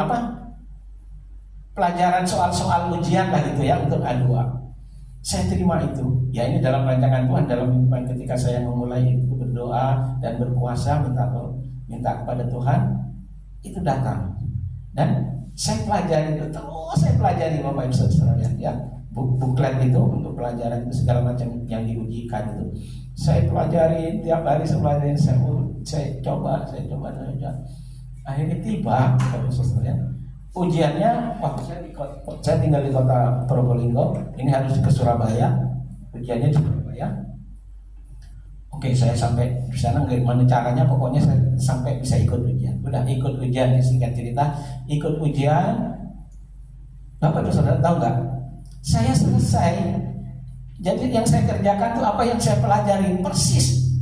pelajaran soal-soal ujian lah gitu, ya, untuk A2. Saya terima itu. Ya, ini dalam rancangan Tuhan, dalam kehidupan ketika saya memulai itu berdoa dan berpuasa, minta kepada Tuhan, itu datang. Dan saya pelajari itu, terus saya pelajari, Bapak Ibu Saudara, ya. Buklet itu untuk pelajaran itu, segala macam yang diujikan itu saya pelajari tiap hari, saya coba. Akhirnya tiba, Bapak Ibu sekalian, ujiannya waktu saya tinggal di kota Probolinggo, ini harus ke Surabaya, ujiannya di Surabaya. Oke, saya sampai di sana gimana caranya, pokoknya saya sampai bisa ikut ujian. Udah ikut ujian, singkat cerita, ikut ujian. Bapak Ibu Saudara tahu nggak? Saya selesai. Jadi yang saya kerjakan itu apa yang saya pelajari persis.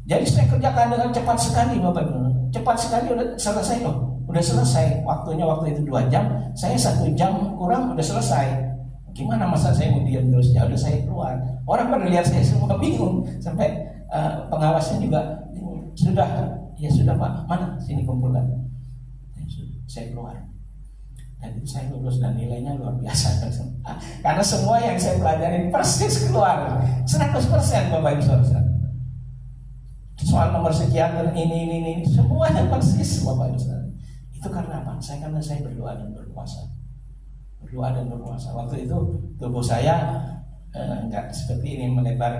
Jadi saya kerjakan dengan cepat sekali, Bapak Ibu. Cepat sekali, udah selesai loh. Udah selesai. Waktunya waktu itu 2 jam, saya 1 jam kurang udah selesai. Gimana masa saya mau diam terus? Ya udah saya keluar. Orang pada lihat saya semua bingung. Sampai pengawasnya juga sudah, ya sudah Pak, mana sini kumpulkan. Ya, saya keluar. Dan itu saya lulus dan nilainya luar biasa. Karena semua yang saya pelajari persis keluar 100%, Bapak Ibu Saudara. Soal nomor sekian dan ini semuanya persis, Bapak Ibu Saudara. Itu karena apa? Karena saya berdoa dan berpuasa. Berdoa dan berpuasa. Waktu itu tubuh saya enggak seperti ini melebar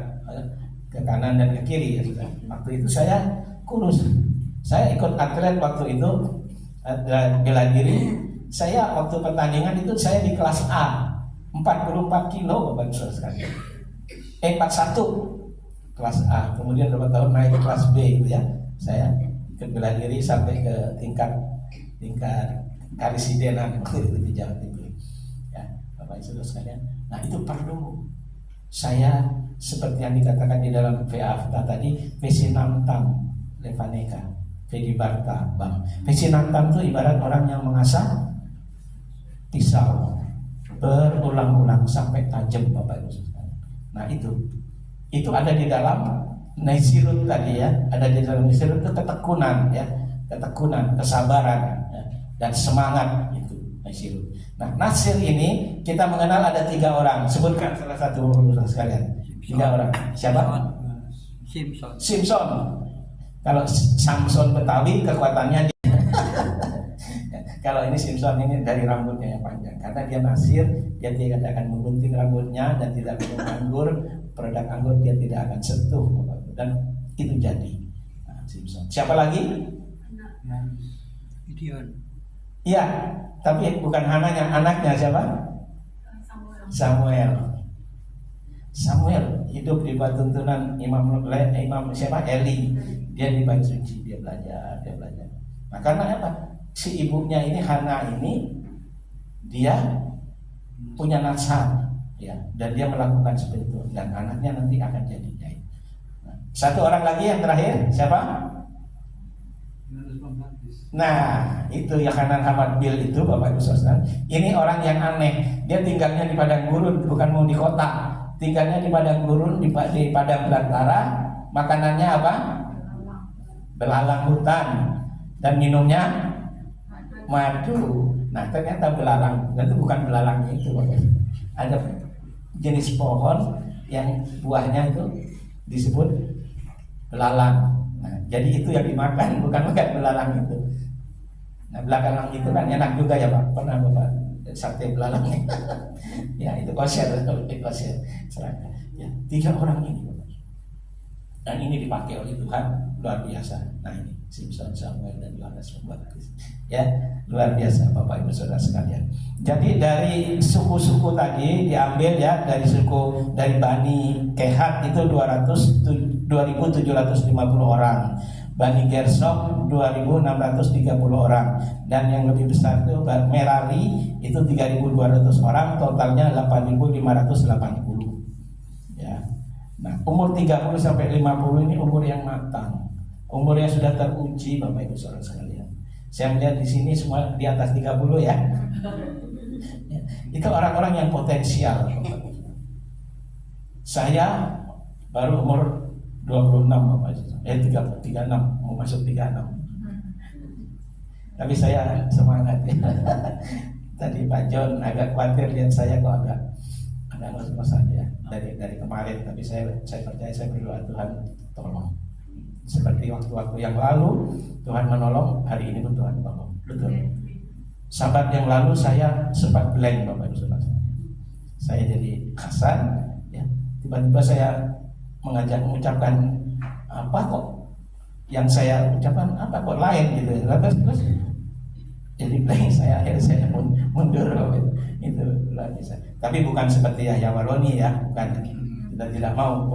ke kanan dan ke kiri, ya sudah. Waktu itu saya kurus. Saya ikut atlet waktu itu, bela diri. Saya waktu pertandingan itu saya di kelas A, 44 kilo, Bapak Ibu Saudara sekalian. 41 kelas A. Kemudian beberapa tahun naik ke kelas B gitu ya. Saya ikut bela diri sampai ke tingkat karisidenan waktu itu di Jawa Timur. Ya, Bapak Ibu Saudara sekalian. Nah, itu perlu saya seperti yang dikatakan di dalam VA tadi, Vesinantam Levaneka, Vedibarta Bang. Vesinantam itu ibarat orang yang mengasah pisau berulang-ulang sampai tajam, Bapak Ibu sekalian. Nah, itu ada di dalam Naisirut tadi ya, ada di dalam Naisirut itu ketekunan ya, ketekunan, kesabaran ya, dan semangat itu Naisirut. Nah, Nasir ini kita mengenal ada 3 orang. Sebutkan salah satu sekalian. 3 orang. Siapa? Simpson. Kalau Samson Betawi kekuatannya kalau ini Simpson ini dari rambutnya yang panjang. Karena dia Nasir, dia tidak akan menggunting rambutnya dan tidak minum anggur, produk anggur dia tidak akan sentuh. Dan itu jadi Simpson. Siapa lagi? Gideon. Iya, tapi bukan anaknya siapa? Samuel hidup di bawah tuntunan Imam siapa? Eli. Dia di bait suci, dia belajar. Nah, karena apa? Si ibunya ini Hana ini dia punya nasab ya, dan dia melakukan seperti itu, dan anaknya nanti akan jadi jahit. Nah, satu orang lagi yang terakhir siapa? Nah, itu Yohanan Hamad Bil itu, Bapak Ibu Saudara. Ini orang yang aneh. Dia tinggalnya di padang gurun, bukan mau di kota. Tinggalnya di padang gurun, di padang belantara. Makanannya apa? Belalang hutan. Dan minumnya madu. Nah, ternyata belalang, itu bukan belalang itu, Bapak. Ada jenis pohon yang buahnya itu disebut belalang. Nah, jadi itu yang dimakan, bukan belalang itu. Nah, belalang itu kan enak juga ya Pak. Pernah Bapak sate belalang? Ya, itu kosher. Serangga. Ya, 3 orang ini Bapak. Dan ini dipakai oleh Tuhan luar biasa. Nah, ini Simpson, Samuel dan Yohanes Pembaptis. Ya, luar biasa Bapak Ibu Saudara sekalian. Jadi dari suku-suku tadi diambil ya, dari Bani Kehat itu 2.750 orang. Bani Gershom 2.630 orang, dan yang lebih besar itu Merari itu 3.200 orang, totalnya 8.580 ya. Nah, umur 30 sampai 50 ini umur yang matang, umur yang sudah teruji, Bapak Ibu Saudara sekalian. Saya melihat di sini semua di atas 30 ya. Itu orang-orang yang potensial. Saya baru umur 26 Bapak, 36 mau masuk 36. Tapi saya semangat ya. Tadi Pak John agak khawatir lihat saya kok agak ngos-ngosan ya dari kemarin. Tapi saya percaya, saya berdoa Tuhan tolong. Seperti waktu-waktu yang lalu Tuhan menolong, hari ini pun Tuhan tolong. Betul. Sahabat yang lalu saya sempat blank Bapak Ibu Saudara. Saya jadi kasar ya. Tiba-tiba saya mengucapkan apa kok yang saya ucapkan apa kok lain gitu. Terus Jadi saya akhirnya saya mundur itu luar biasa. Tapi bukan seperti Yahya Waroni ya, bukan. Kita tidak mau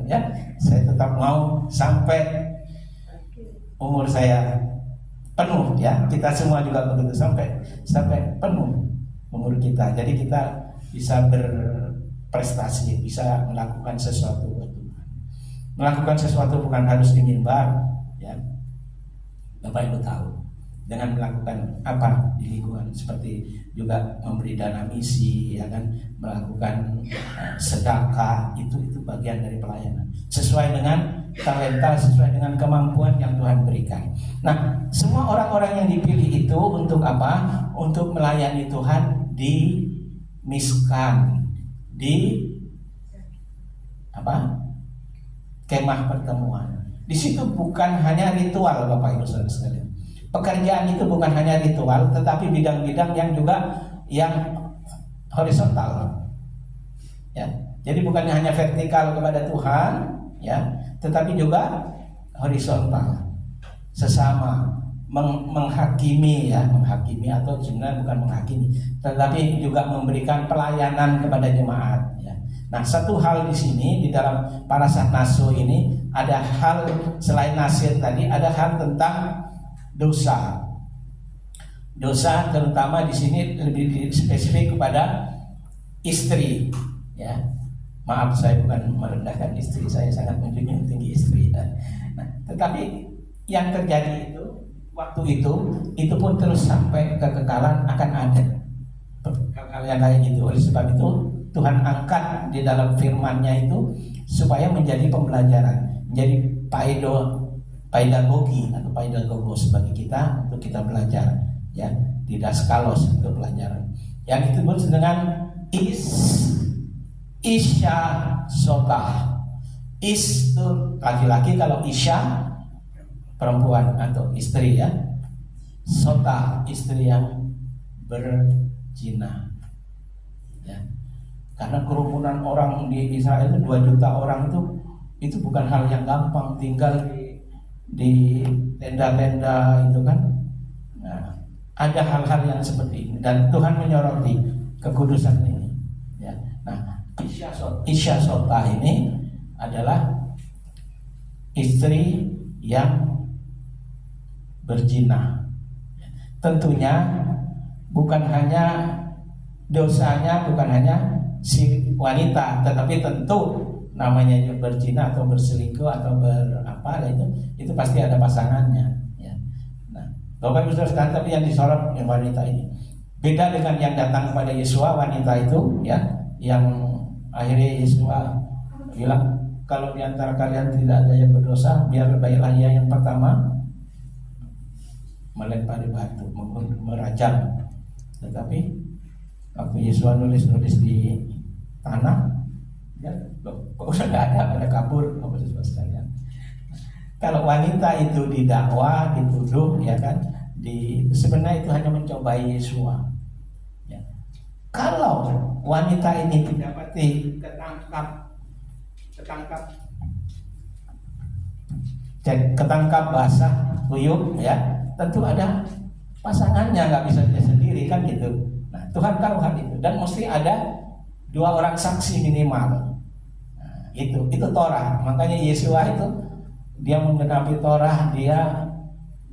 ya. Saya tetap mau sampai umur saya penuh ya. Kita semua juga begitu sampai penuh umur kita. Jadi kita bisa berprestasi, bisa melakukan sesuatu buat Tuhan. Melakukan sesuatu bukan harus di mimbar ya. Bapak Ibu tahu, dengan melakukan apa di lingkungan, seperti juga memberi dana misi ya kan, melakukan sedekah, itu bagian dari pelayanan sesuai dengan talenta, sesuai dengan kemampuan yang Tuhan berikan. Nah, semua orang-orang yang dipilih itu untuk apa? Untuk melayani Tuhan di miskan, di apa? Kemah pertemuan. Di situ bukan hanya ritual, Bapak Ibu Saudara sekalian. Pekerjaan itu bukan hanya ritual, tetapi bidang-bidang yang juga yang horizontal. Ya, jadi bukan hanya vertikal kepada Tuhan, ya, tetapi juga horizontal, sesama menghakimi ya, menghakimi atau sebenarnya bukan menghakimi, tetapi juga memberikan pelayanan kepada jemaat. Ya. Nah, satu hal di sini di dalam Parasat Naso ini ada hal selain nasir tadi, ada hal tentang dosa. Dosa terutama di sini lebih spesifik kepada istri, ya. Maaf, saya bukan merendahkan istri, saya sangat menjunjung tinggi istri. Nah, tetapi yang terjadi itu waktu itu pun terus sampai kekekalan akan ada hal yang kayak gitu. Oleh sebab itu Tuhan angkat di dalam firman-Nya itu supaya menjadi pembelajaran, menjadi pedagogi atau pedagogos bagi kita untuk kita belajar ya, tidak skalos untuk pelajaran. Yang disebut dengan isya sotah. Is itu laki-laki, kalau isya perempuan atau istri ya. Sotah istri yang berzina. Ya. Karena kerumunan orang di Israel itu 2 juta orang itu bukan hal yang gampang, tinggal di tenda-tenda itu kan. Nah, ada hal-hal yang seperti ini dan Tuhan menyoroti kekudusan ini. Ya. Nah, isya sotah ini adalah istri yang berzina. Tentunya bukan hanya dosanya, bukan hanya si wanita, tetapi tentu namanya berzina atau berselingkuh atau berapa itu pasti ada pasangannya ya. Nah, Bapak Ibu Saudara, tapi yang disorot yang wanita ini beda dengan yang datang kepada Yesua. Wanita itu ya, yang akhirnya Yesua bilang, kalau di antara kalian tidak ada yang berdosa, baiklah ia yang pertama melempari batu, merajam. Tetapi waktu Yesua nulis di tanah, ya, kok sudah ada kabur. Kalau wanita itu didakwa, dituduh, ya kan, sebenarnya itu hanya mencobai Yesua. Ya. Kalau wanita ini didapati ketangkap basah kuyup, ya, tentu ada pasangannya, nggak bisa dia sendiri kan gitu. Nah, Tuhan tahu hal itu dan mesti ada 2 orang saksi minimal. Nah, itu Torah. Makanya Yesua itu dia menggenapi Torah, dia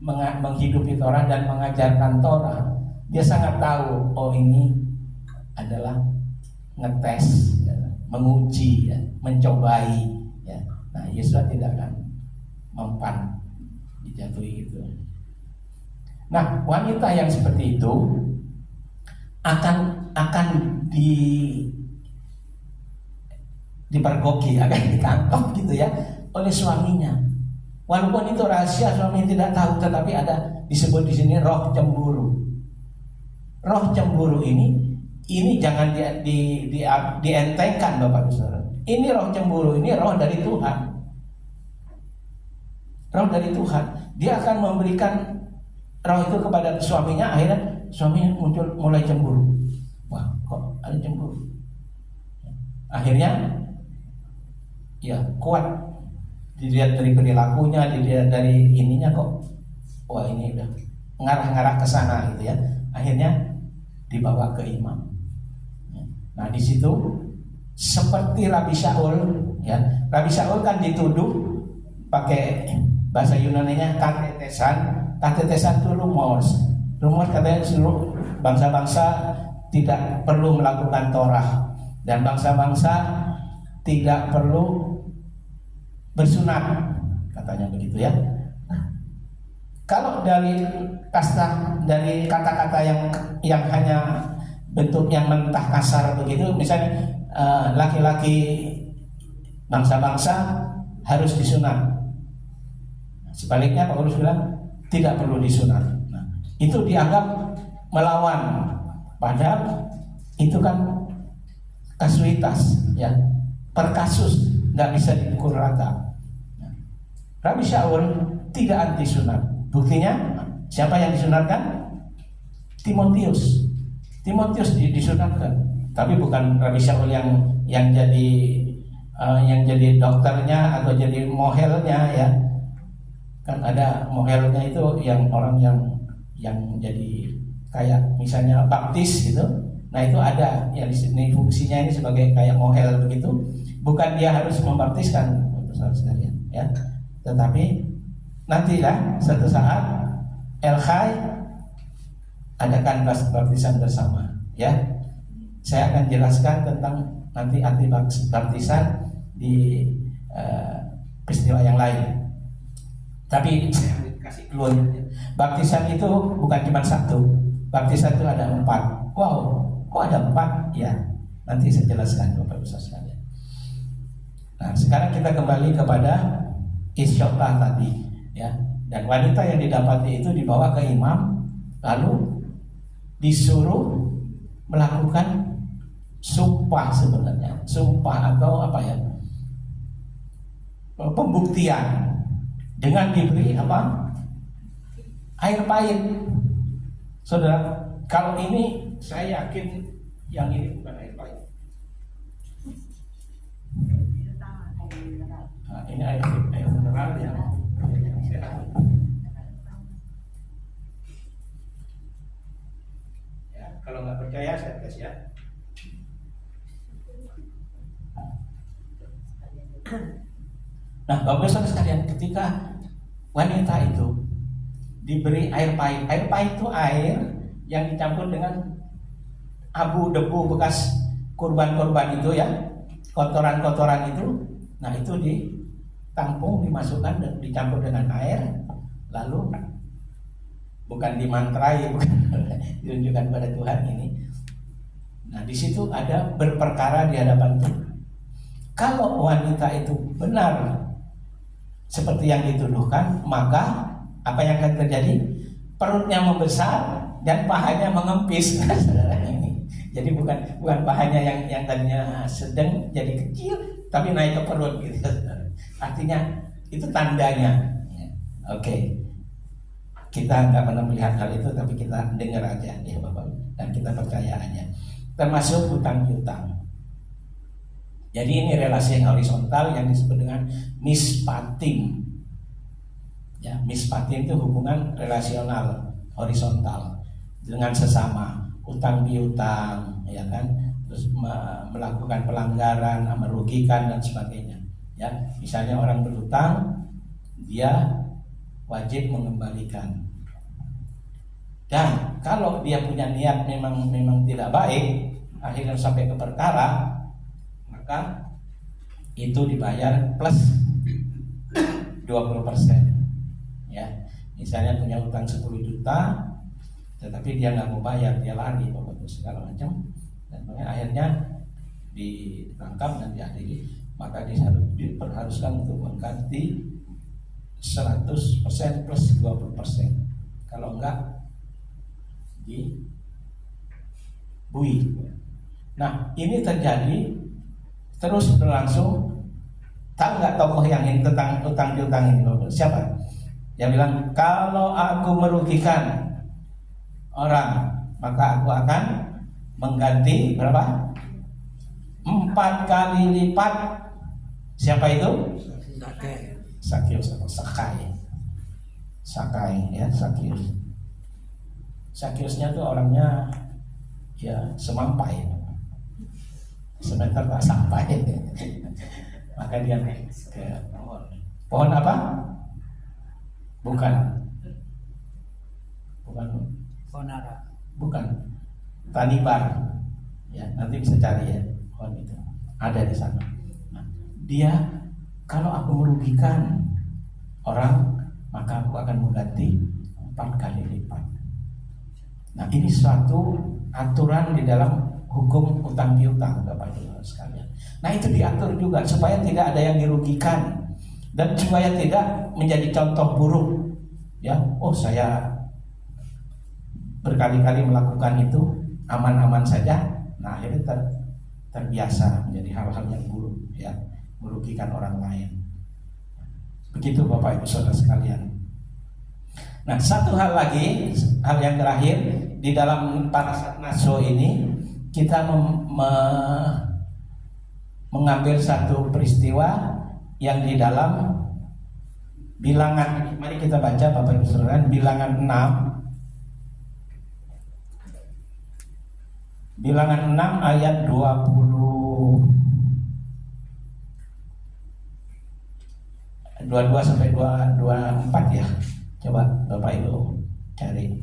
menghidupi Torah dan mengajarkan Torah. Dia sangat tahu, oh ini adalah ngetes, ya, menguji, ya, mencobai. Ya. Nah, Yesua tidak akan mempan dijatuhi gitu. Nah, wanita yang seperti itu akan dipergoki, akan ditangkap gitu ya oleh suaminya. Walaupun itu rahasia, suami tidak tahu, tetapi ada disebut di sini roh cemburu. Roh cemburu ini jangan dientengkan Bapak Ibu Saudara. Ini roh cemburu, ini roh dari Tuhan. Roh dari Tuhan. Dia akan memberikan roh itu kepada suaminya, akhirnya suaminya mulai cemburu. Wah, kok ada cemburu? Akhirnya ya kuat, dilihat dari perilakunya, dilihat dari ininya, kok wah ini udah ngarah-ngarah ke sana gitu ya. Akhirnya dibawa ke imam. Nah di situ seperti Rabi Shaul ya. Rabi Shaul kan dituduh pakai bahasa Yunaninya katetesan. Katetesan itu rumors katanya seluruh bangsa-bangsa tidak perlu melakukan Torah dan bangsa-bangsa tidak perlu bersunat, katanya begitu ya. Kalau dari kata-kata yang hanya bentuknya mentah kasar begitu, misalnya laki-laki bangsa-bangsa harus disunat. Sebaliknya Paulus bilang tidak perlu disunat. Nah, itu dianggap melawan, padahal itu kan kasuitas, ya, per kasus, nggak bisa dipukul rata. Nah, Rabi Shaul tidak anti sunat. Buktinya siapa yang disunatkan? Timotius disunatkan, tapi bukan Rabi Shaul yang jadi dokternya atau jadi mohelnya ya. Kan ada mohelnya itu yang orang yang jadi kayak misalnya baptis gitu. Nah itu ada yang di sini fungsinya ini sebagai kayak mohel begitu. Bukan dia harus membaptiskan sekalian ya. Tetapi nantilah satu saat El-Khai adakan baptisan bersama ya. Saya akan jelaskan tentang nanti arti baptisan di peristiwa yang lain. Tapi saya kasih keluar. Baptisan itu bukan cuma satu. Baptisan itu ada 4. Wow, kok ada 4? Ya, nanti saya jelaskan Bapak Ibu sekalian. Nah, sekarang kita kembali kepada Isyotah tadi, ya. Dan wanita yang didapati itu dibawa ke imam, lalu disuruh melakukan sumpah sebenarnya, sumpah atau apa ya? Pembuktian. Dengan diberi apa? Air pahit. Saudara, kalau ini saya yakin yang ini bukan air pahit. Nah, ini air mineral yang sehat. Ya, kalau nggak percaya saya tes ya. Nah, Bapak Ibu sekalian, ketika wanita itu diberi air pahit itu air yang dicampur dengan abu debu bekas kurban-kurban itu ya, kotoran-kotoran itu. Nah, itu ditampung, dimasukkan dan dicampur dengan air, lalu bukan dimantrai, bukan ditunjukkan pada Tuhan ini. Nah, di situ ada berperkara di hadapan Tuhan. Kalau wanita itu benar seperti yang dituduhkan, maka apa yang akan terjadi? Perutnya membesar dan pahanya mengempis. Jadi bukan pahanya yang tadinya sedang jadi kecil, tapi naik ke perut gitu. Artinya itu tandanya. Oke. Kita nggak pernah melihat hal itu, tapi kita dengar aja ya Bapak, dan kita percaya aja. Termasuk hutang piutang. Jadi ini relasi yang horizontal yang disebut dengan mispatim. Ya, mispatim itu hubungan relasional horizontal dengan sesama, utang piutang, ya kan, terus melakukan pelanggaran, merugikan dan sebagainya. Ya, misalnya orang berhutang, dia wajib mengembalikan. Dan kalau dia punya niat memang tidak baik, akhirnya sampai ke perkara, maka itu dibayar plus 20%. Ya, misalnya punya utang 10 juta, tetapi dia nggak mau bayar, dia lari, segala macam, dan akhirnya ditangkap dan diadili, maka diperharuskan untuk mengganti 100% plus 20%. Kalau enggak dibui. Nah, ini terjadi terus berlangsung. Tahu nggak tokoh yang ini tentang utang piutang ini? Siapa? Dia bilang, kalau aku merugikan orang, maka aku akan mengganti berapa? 4 kali lipat. Siapa itu? Sakyus atau Sakai ya, Sakyus. Sakiusnya tuh orangnya ya semampai, semeter tak sampai. Maka dia naik ke pohon apa? Bukan Ponara. bukan tanibar. Ya, nanti bisa cari ya pohon itu. Ada di sana. Nah, dia kalau aku merugikan orang, maka aku akan mengganti 4 kali lipat. Nah, ini suatu aturan di dalam hukum utang piutang, Bapak Ibu sekalian. Nah, itu diatur juga supaya tidak ada yang dirugikan dan supaya tidak menjadi contoh buruk. Ya, oh saya berkali-kali melakukan itu aman-aman saja. Nah, akhirnya terbiasa menjadi hal-hal yang buruk, ya, merugikan orang lain. Begitu Bapak Ibu Saudara sekalian. Nah, satu hal lagi, hal yang terakhir di dalam Parasat Naso ini kita mengambil satu peristiwa yang di dalam Bilangan. Mari kita baca Bapak Ibu Saudara, Bilangan 6. Bilangan 6 ayat 22 sampai 24 ya. Coba Bapak Ibu cari.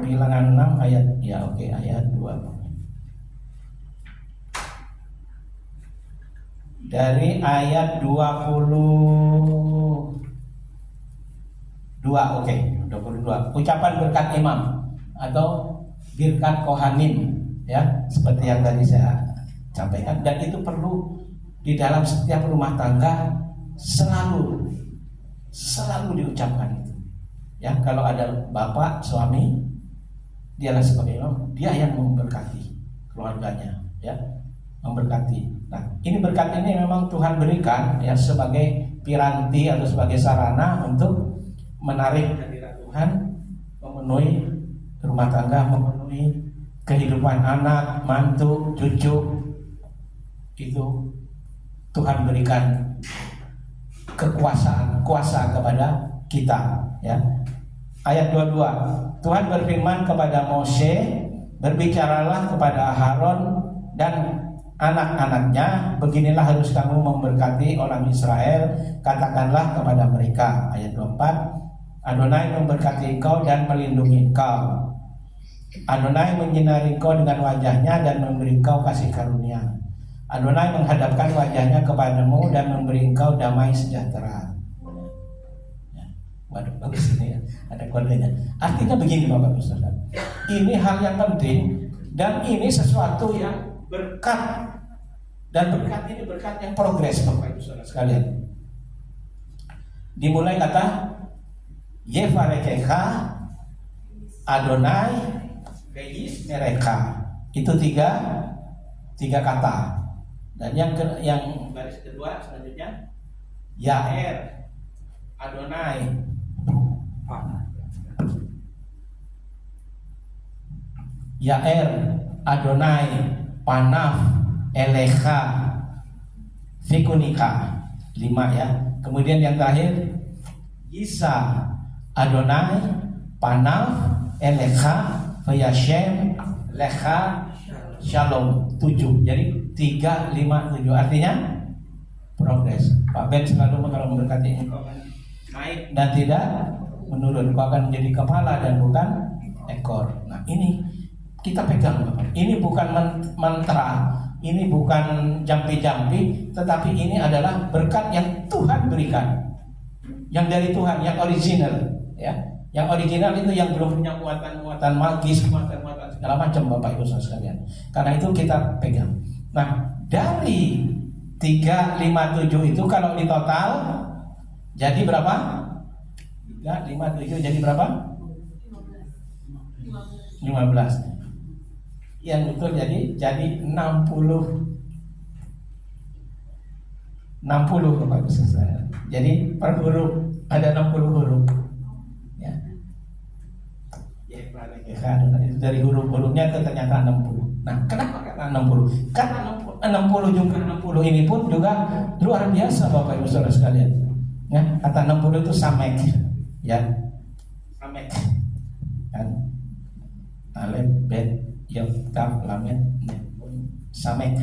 Bilangan 6 ayat ya oke, ayat 20. Dari ayat 22 oke, 22. Ucapan berkat imam atau birkat kohanim ya, seperti yang tadi saya sampaikan, dan itu perlu di dalam setiap rumah tangga selalu diucapkan itu. Ya, kalau ada bapak suami, dialah sebagai imam, dia yang memberkati keluarganya, ya, memberkati. Nah, ini berkat ini memang Tuhan berikan ya sebagai piranti atau sebagai sarana untuk menarik hadirat Tuhan, memenuhi rumah tangga, memenuhi kehidupan anak, mantu, cucu. Itu Tuhan berikan kuasa kepada kita, ya. Ayat 22. Tuhan berfirman kepada Mose, "Berbicaralah kepada Aharon dan anak-anaknya, beginilah harus kamu memberkati orang Israel, katakanlah kepada mereka." Ayat 24. Adonai memberkati engkau dan melindungi engkau. Adonai menyinari engkau dengan wajahnya dan memberi engkau kasih karunia. Adonai menghadapkan wajahnya kepadamu dan memberi engkau damai sejahtera. Ya. Waduh, bagus ini ya, ada kodenya. Artinya begini Bapak Ibu Saudara, ini hal yang penting dan ini sesuatu yang berkat, dan berkat ini berkat yang progres Bapak Ibu Saudara sekalian. Dimulai kata Yevarekecha Adonai Veis mereka. Itu tiga kata. Dan yang baris kedua selanjutnya Yaer Adonai Yaer Adonai Panaf Elecha Fikunika. 5 ya. Kemudian yang terakhir Isa Adonai Panaf Elecha Vayashem Lecha Shalom. 7. Jadi 3, 5, 7. Artinya progres. Pak Ben selalu kalau memberkati engkau naik dan tidak menurun. Engkau akan menjadi kepala dan bukan ekor. Nah, ini kita pegang Bapak. Ini bukan mantra, ini bukan jampi-jampi, tetapi ini adalah berkat yang Tuhan berikan, yang dari Tuhan, yang original, ya. Yang original itu yang belum punya muatan magis, muatan segala macam Bapak Ibu Saudara sekalian. Karena itu kita pegang. Nah, dari 3, 5, 7 itu kalau di total jadi berapa? 3, 5, 7 jadi berapa? 15. Yang betul jadi 60 Bapak Ibu Saudara. Jadi per huruf ada 60 huruf. Ya. Itu dari huruf-hurufnya itu ternyata 60. Nah, kenapa kata 60? Karena 60 juga 60 ini pun juga luar biasa Bapak Ibu Saudara sekalian. Ya, kata 60 itu samek. Ya, samek kan, alif bet yod kaf lamet samek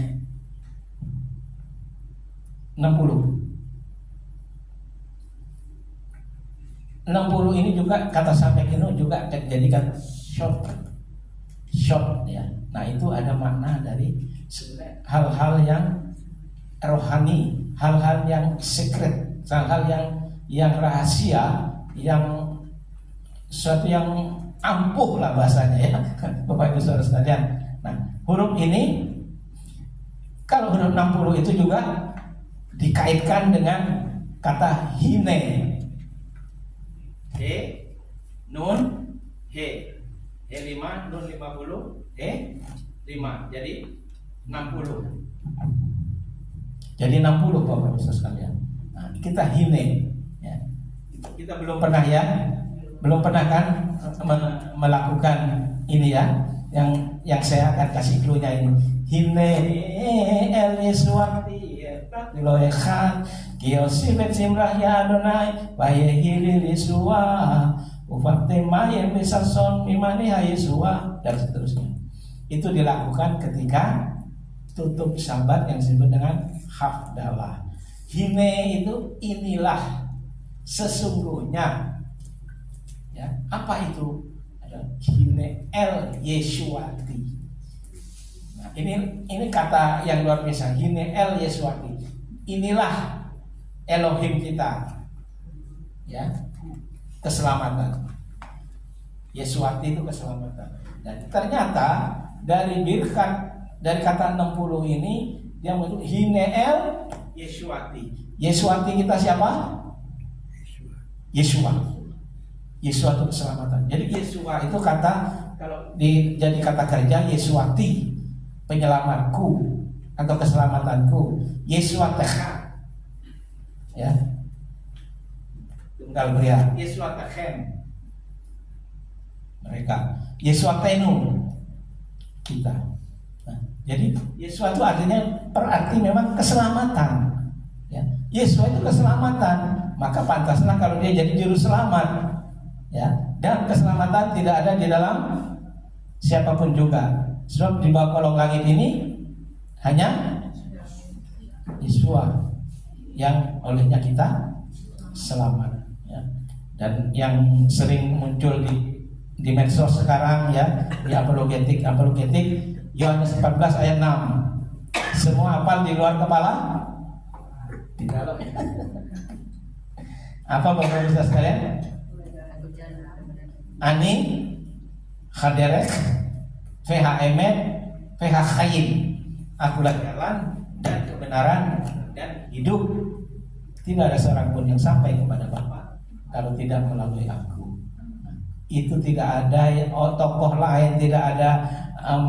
60 ini juga kata samek ini juga dijadikan short ya. Nah itu ada makna dari hal-hal yang rohani, hal-hal yang secret, hal-hal yang rahasia, yang sesuatu yang ampuh lah bahasanya ya, Bapak Ibu Saudara sekalian. Nah huruf ini, kalau huruf 60 itu juga dikaitkan dengan kata hine. He, nun, he 5, nun 50, he 5, jadi 60. Jadi 60 Bapak Ibu sekalian. Nah, kita hine ya. Kita belum pernah kan melakukan ini ya. Yang saya akan kasih clue-nya ini. Hine el yeswati diloekan kiyosi bet simrah ya Adonai baye hili lisua ufakte maye besason mimani hayesua dan seterusnya. Itu dilakukan ketika tutup Sabat yang disebut dengan hafdalah. Hine itu inilah, sesungguhnya ya. Apa itu? Ada hine el yeshuati. Nah, ini kata yang luar biasa. Hine el yeshuati. Inilah Elohim kita, ya, keselamatan. Yeshuati itu keselamatan. Dan ternyata dari kata 60 ini dia menyebut hine el yeshuati. Yeshuati kita siapa? Yeshua. Yeshua itu keselamatan. Jadi Yeshua itu kata, kalau jadi kata kerja, Yeshuati, penyelamatku atau keselamatanku. Yeshua Techa, ya, tunggal pria. Yeshua Techem, mereka. Yeshua Tenu, kita. Nah, jadi Yeshua itu artinya berarti memang keselamatan. Ya, Yeshua itu keselamatan. Maka pantaslah kalau dia jadi juru selamat, ya. Dan keselamatan tidak ada di dalam siapapun juga. Sebab di bawah kolong langit ini hanya Yeshua yang olehnya kita selamat, ya. Dan yang sering muncul di medsos sekarang ya, di apologetik Yohanes 14 ayat 6. Semua hafal di luar kepala? Di dalam. Apa Bapak Ibu sekalian? Ani Haderek VH Emet VH Khayim. Akulah jalan dan kebenaran dan hidup. Tidak ada seorang pun yang sampai kepada Bapa kalau tidak melalui aku. Itu tidak ada tokoh lain, tidak ada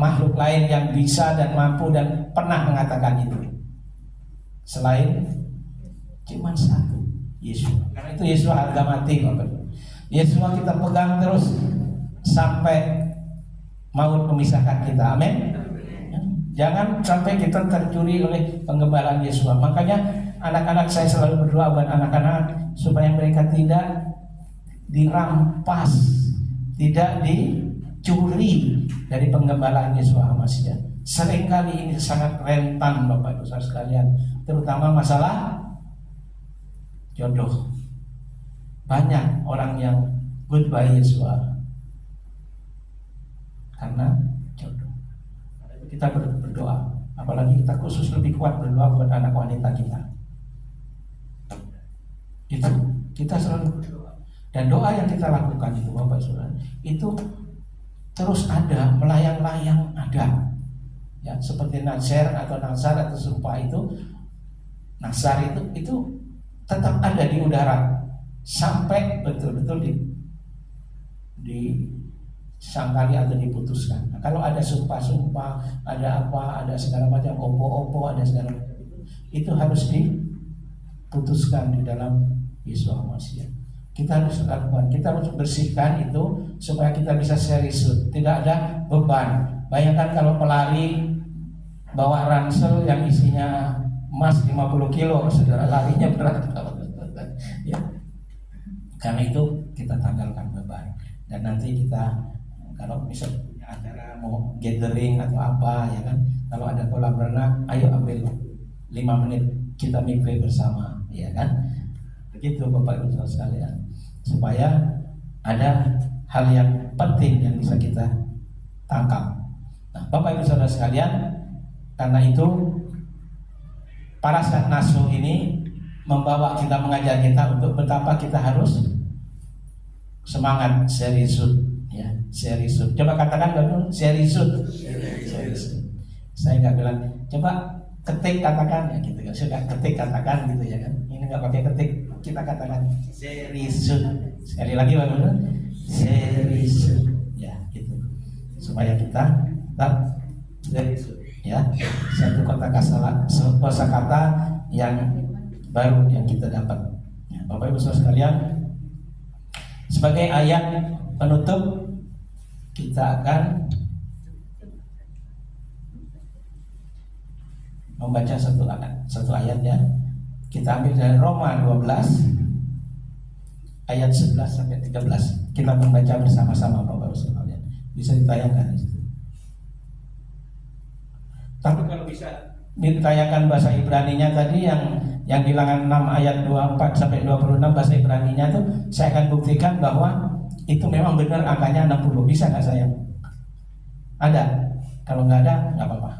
makhluk lain yang bisa dan mampu dan pernah mengatakan itu selain cuma satu, Yesus. Karena itu Yesus harga mati, Bapak. Yesus kita pegang terus sampai maut memisahkan kita. Amin. Jangan sampai kita tercuri oleh penggembalaan Yesus. Makanya anak-anak saya selalu berdoa buat anak-anak supaya mereka tidak dirampas, tidak dicuri dari penggembalaan Yesus Hamasiah. Seringkali ini sangat rentan Bapak Ibu Saudara sekalian, terutama masalah jodoh. Banyak orang yang goodbye Yesus karena jodoh. Kita berdoa, apalagi kita khusus lebih kuat berdoa buat anak wanita kita. Itu kita selalu berdoa. Dan doa yang kita lakukan itu Bapak Saudara, itu terus ada, melayang-layang ada. Ya, seperti Nazar atau sumpah itu, Nazar itu tetap ada di udara sampai betul-betul disangkali atau diputuskan. Nah, kalau ada sumpah-sumpah, ada apa, ada segala macam opo-opo, ada segala macam itu harus diputuskan di dalam Yesus Hamasiah. Kita harus lakukan, kita harus bersihkan itu supaya kita bisa serius, tidak ada beban. Bayangkan kalau pelari bawa ransel yang isinya emas 50 kilo, saudara, larinya berat. Ya. Karena itu kita tanggalkan beban. Dan nanti kita kalau misalnya punya acara mau gathering atau apa ya kan, kalau ada kolam renang, ayo ambil 5 menit kita mikir bersama, ya kan? Begitu Bapak Ibu Saudara sekalian, supaya ada hal yang penting yang bisa kita tangkap. Nah, Bapak Ibu Saudara sekalian, karena itu para nasu ini membawa kita, mengajar kita untuk betapa kita harus semangat serisut, ya, serisut. Coba katakan dulu, serisut. Saya nggak bilang, coba ketik katakan, ya gitu kan. Sudah ketik katakan gitu ya kan. Ini nggak pakai ketik, kita katakan serisut. Sekali lagi bagaimana? Serisut, ya gitu. Supaya kita tetap serisut, ya. Satu kosakata yang baru yang kita dapat. Ya, Bapak Ibu Saudara sekalian, sebagai ayat penutup kita akan membaca satu ayat ya. Kita ambil dari Roma 12 ayat 11 sampai 13. Kita membaca bersama-sama Bapak Ibu sekalian. Bisa ditayangkan di situ. Tapi kalau bisa ditayangkan bahasa Ibrani-nya tadi yang bilangan 6 ayat 24 sampai 26 bahasa Ibrani-nya tuh, saya akan buktikan bahwa itu memang benar angkanya 60. Bisa nggak saya? Ada? Kalau nggak ada, nggak apa-apa.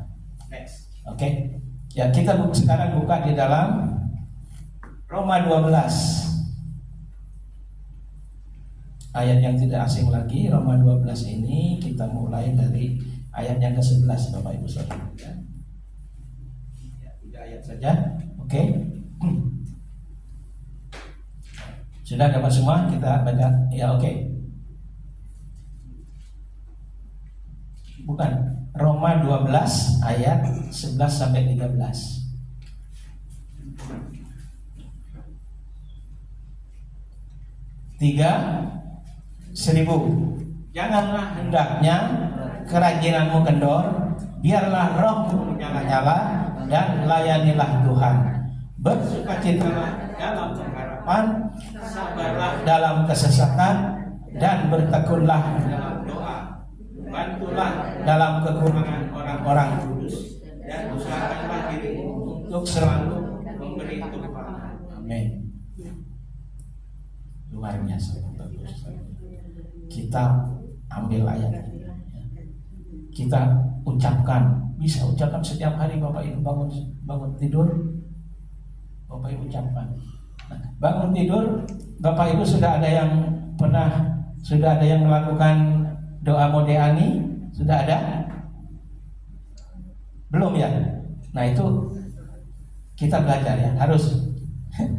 Next. Oke. Ya, kita sekarang buka di dalam Roma 12 ayat yang tidak asing lagi. Roma 12 ini kita mulai dari ayat yang ke-11 Bapak Ibu Saudara. Ya, 3 ayat saja. Oke. Sudah dapat semua? Kita baca. Ya, oke. Bukan, Roma 12 ayat 11 sampai 13. Seribu. Janganlah hendaknya kerajinanmu kendor, biarlah rohmu menyala-nyala dan layanilah Tuhan. Bersukacitalah dalam pengharapan, sabarlah dalam kesesatan, dan bertekunlah dalam doa. Bantulah dalam kekurangan orang-orang kudus, dan usahakanlah dirimu untuk selalu memberi tumpah. Amin. Luar biasa. Kita ambil ayat ini, kita ucapkan, bisa ucapkan setiap hari. Bapak Ibu bangun tidur, Bapak Ibu ucapkan. Nah, bangun tidur, Bapak Ibu sudah ada yang melakukan doa Modeani? Sudah ada? Belum ya? Nah itu kita belajar ya, harus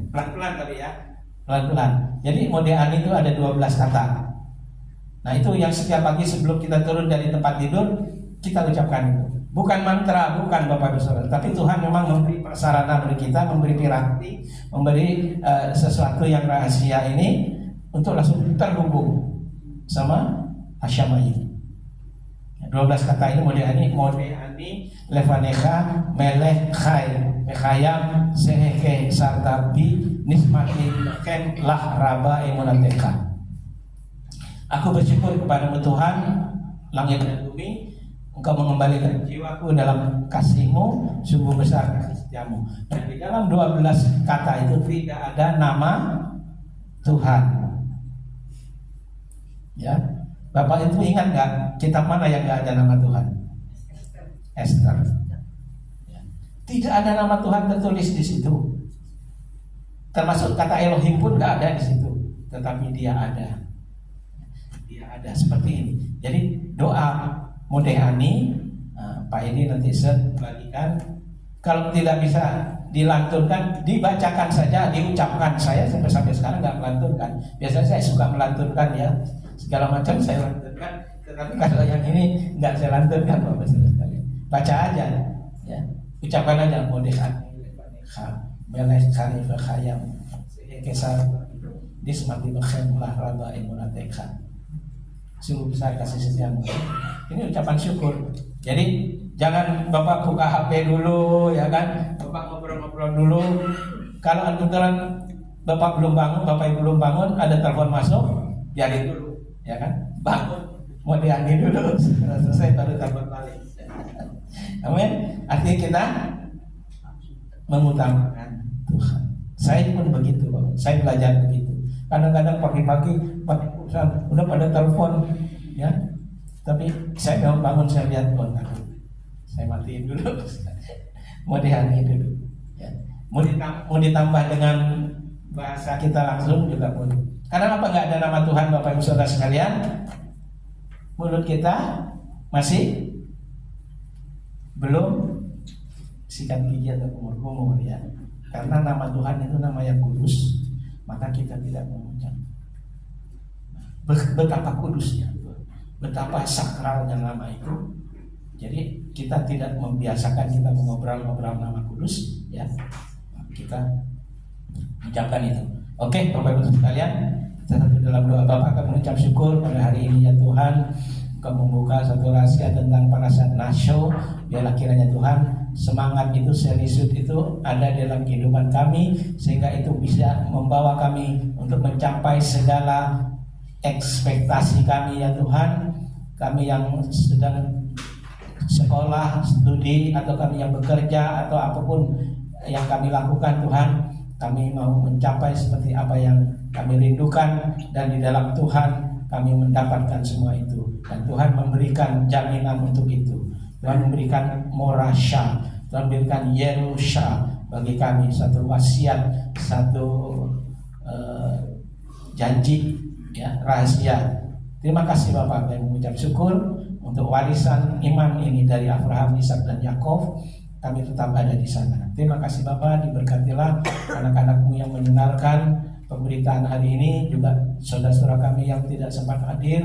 pelan-pelan tapi ya, pelan-pelan. Jadi Modeani itu ada 12 kata. Nah itu yang setiap pagi sebelum kita turun dari tempat tidur kita ucapkan itu. Bukan mantra, bukan Bapak Ibu Saudara, tapi Tuhan memang memberi prasarana bagi kita, memberi piranti, memberi sesuatu yang rahasia ini untuk langsung terhubung sama Hasyamayi. 12 kata ini Modeani, Levanecha, Melech, Chai, Mechayam, Seheke, Sartabi, Nismati, Ken, Lah, Raba, Emunateka. Aku bersyukur kepadamu Tuhan, langit dan bumi, Engkau mengembalikan jiwaku dalam kasih-Mu, sungguh besar kasih setiamu. Dan di dalam 12 kata itu tidak ada nama Tuhan. Ya, Bapak itu ingat nggak kitab mana yang nggak ada nama Tuhan? Esther. Ya. Tidak ada nama Tuhan tertulis di situ. Termasuk kata Elohim pun nggak ada di situ. Tetapi Dia ada. Dia ada seperti ini. Jadi doa Modeani, Pak ini nanti bagikan. Kalau tidak bisa dilantunkan, dibacakan saja, diucapkan. Saya sampai sekarang nggak melantunkan. Biasanya saya suka melantunkan ya, segala macam saya lantunkan. Tetapi kalau yang ini nggak saya lantunkan, Bapak sekalian. Baca aja, ya, ucapkan aja Modeani, Melech, Khalifah, Khayam, Kesar, Dismati, Bekhem, Lah, Raba, Emunateka. Sungguh besar kasih setiamu. Ini ucapan syukur. Jadi jangan Bapak buka HP dulu, ya kan? Bapak ngobrol-ngobrol dulu. Kalau anturan Bapak belum bangun, Bapak Ibu belum bangun, ada telepon masuk, biarin dulu, ya kan? Bangun, mau diangin dulu, selesai baru telepon balik. Amin. Artinya kita mengutamakan Tuhan. Saya pun begitu, Bang. Saya belajar begitu. Kadang-kadang pagi-pagi udah pada telepon, ya. Tapi saya memang bangun, saya lihat kontak. Saya matiin dulu, mau diangin dulu. Ya. Mau ditambah dengan bahasa kita langsung juga boleh. Karena apa nggak ada nama Tuhan, Bapak Ibu Saudara sekalian? Mulut kita masih belum sikat gigi atau kumur-kumur, ya. Karena nama Tuhan itu nama yang kudus, maka kita tidak mengucap. Betapa kudusnya, betapa sakralnya nama itu. Jadi kita tidak membiasakan kita mengobrol-ngobrol nama kudus, ya. Kita ucapkan itu. Oke, Bapak Ibu sekalian, kita dalam doa Bapak akan mengucap syukur pada hari ini, ya Tuhan. Engkau membuka satu rahasia tentang parasat Nasho. Biarlah kiranya Tuhan, semangat itu, serisut itu ada dalam kehidupan kami, sehingga itu bisa membawa kami untuk mencapai segala ekspektasi kami, ya Tuhan. Kami yang sedang sekolah, studi, atau kami yang bekerja, atau apapun yang kami lakukan, Tuhan, kami mau mencapai seperti apa yang kami rindukan, dan di dalam Tuhan kami mendapatkan semua itu, dan Tuhan memberikan jaminan untuk itu. Tuhan memberikan morasya, Tuhan memberikan yerusha bagi kami, satu wasiat, satu janji, ya, rahasia. Terima kasih Bapak, kami mengucap syukur untuk warisan iman ini dari Abraham, Ishak, dan Yakov. Kami tetap ada di sana. Terima kasih Bapak, diberkatilah anak-anak-Mu yang mendengarkan pemberitaan hari ini, juga saudara-saudara kami yang tidak sempat hadir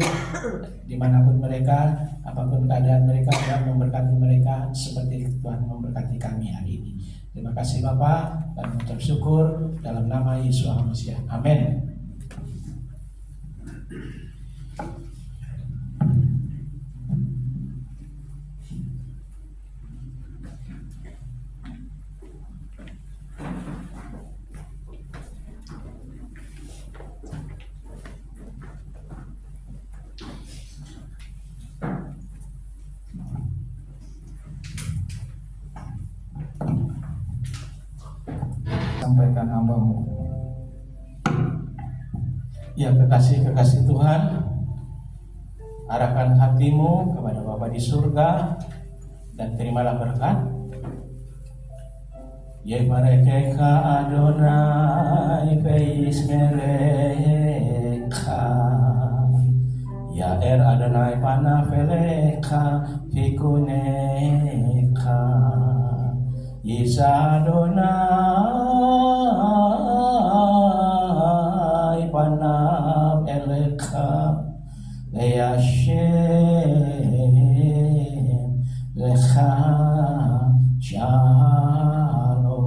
dimanapun mereka, apapun keadaan mereka, Tuhan memberkati mereka seperti Tuhan memberkati kami hari ini. Terima kasih Bapak, dan mengucap syukur dalam nama Yesus Kristus. Amin. Sampaikan hamba-Mu. Ya, kekasih-kekasih Tuhan, arahkan hatimu kepada Bapa di surga dan terimalah berkat. Yevarekeka Adonai veismereka, Ya Adonai panafelecha fikuneka, Isa Adonai panaf eleka leyashem lecha shalom.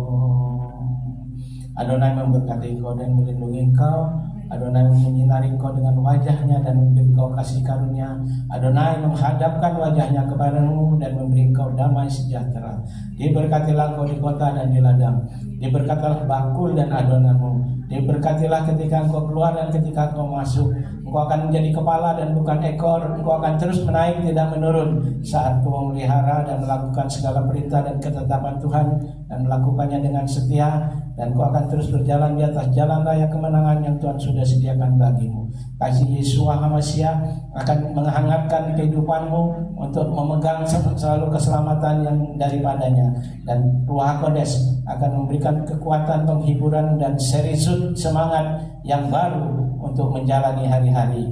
Adonai memberkati engkau dan melindungi engkau. Adonai menyinari engkau dengan wajahnya dan memberi engkau kasih karunia. Adonai menghadapkan wajahnya kepadamu dan memberi engkau damai sejahtera. Diberkatilah engkau di kota dan di ladang. Diberkatilah bakul dan adonanmu. Diberkatilah ketika engkau keluar dan ketika engkau masuk. Engkau akan menjadi kepala dan bukan ekor. Engkau akan terus menaik, tidak menurun, saat kau memelihara dan melakukan segala perintah dan ketetapan Tuhan, dan melakukannya dengan setia. Dan kau akan terus berjalan di atas jalan raya kemenangan yang Tuhan sudah sediakan bagimu. Kasih Yesus Hamasiah akan menghangatkan kehidupanmu untuk memegang selalu keselamatan yang daripadanya. Dan Ruach Kodes akan memberikan kekuatan, penghiburan, dan serisut semangat yang baru untuk menjalani hari-hari.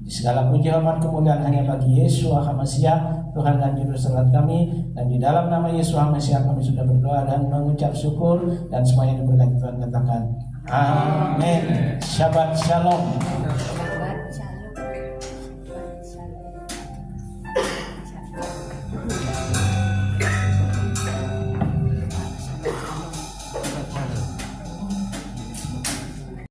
Segala puji hormat kemuliaan hanya bagi Yesus Hamasiah, Tuhan dan Juru Selamat kami. Dan di dalam nama Yesus Hamasiah kami sudah berdoa dan mengucap syukur, dan semuanya diberkati Tuhan, katakan amin. Shabbat shalom.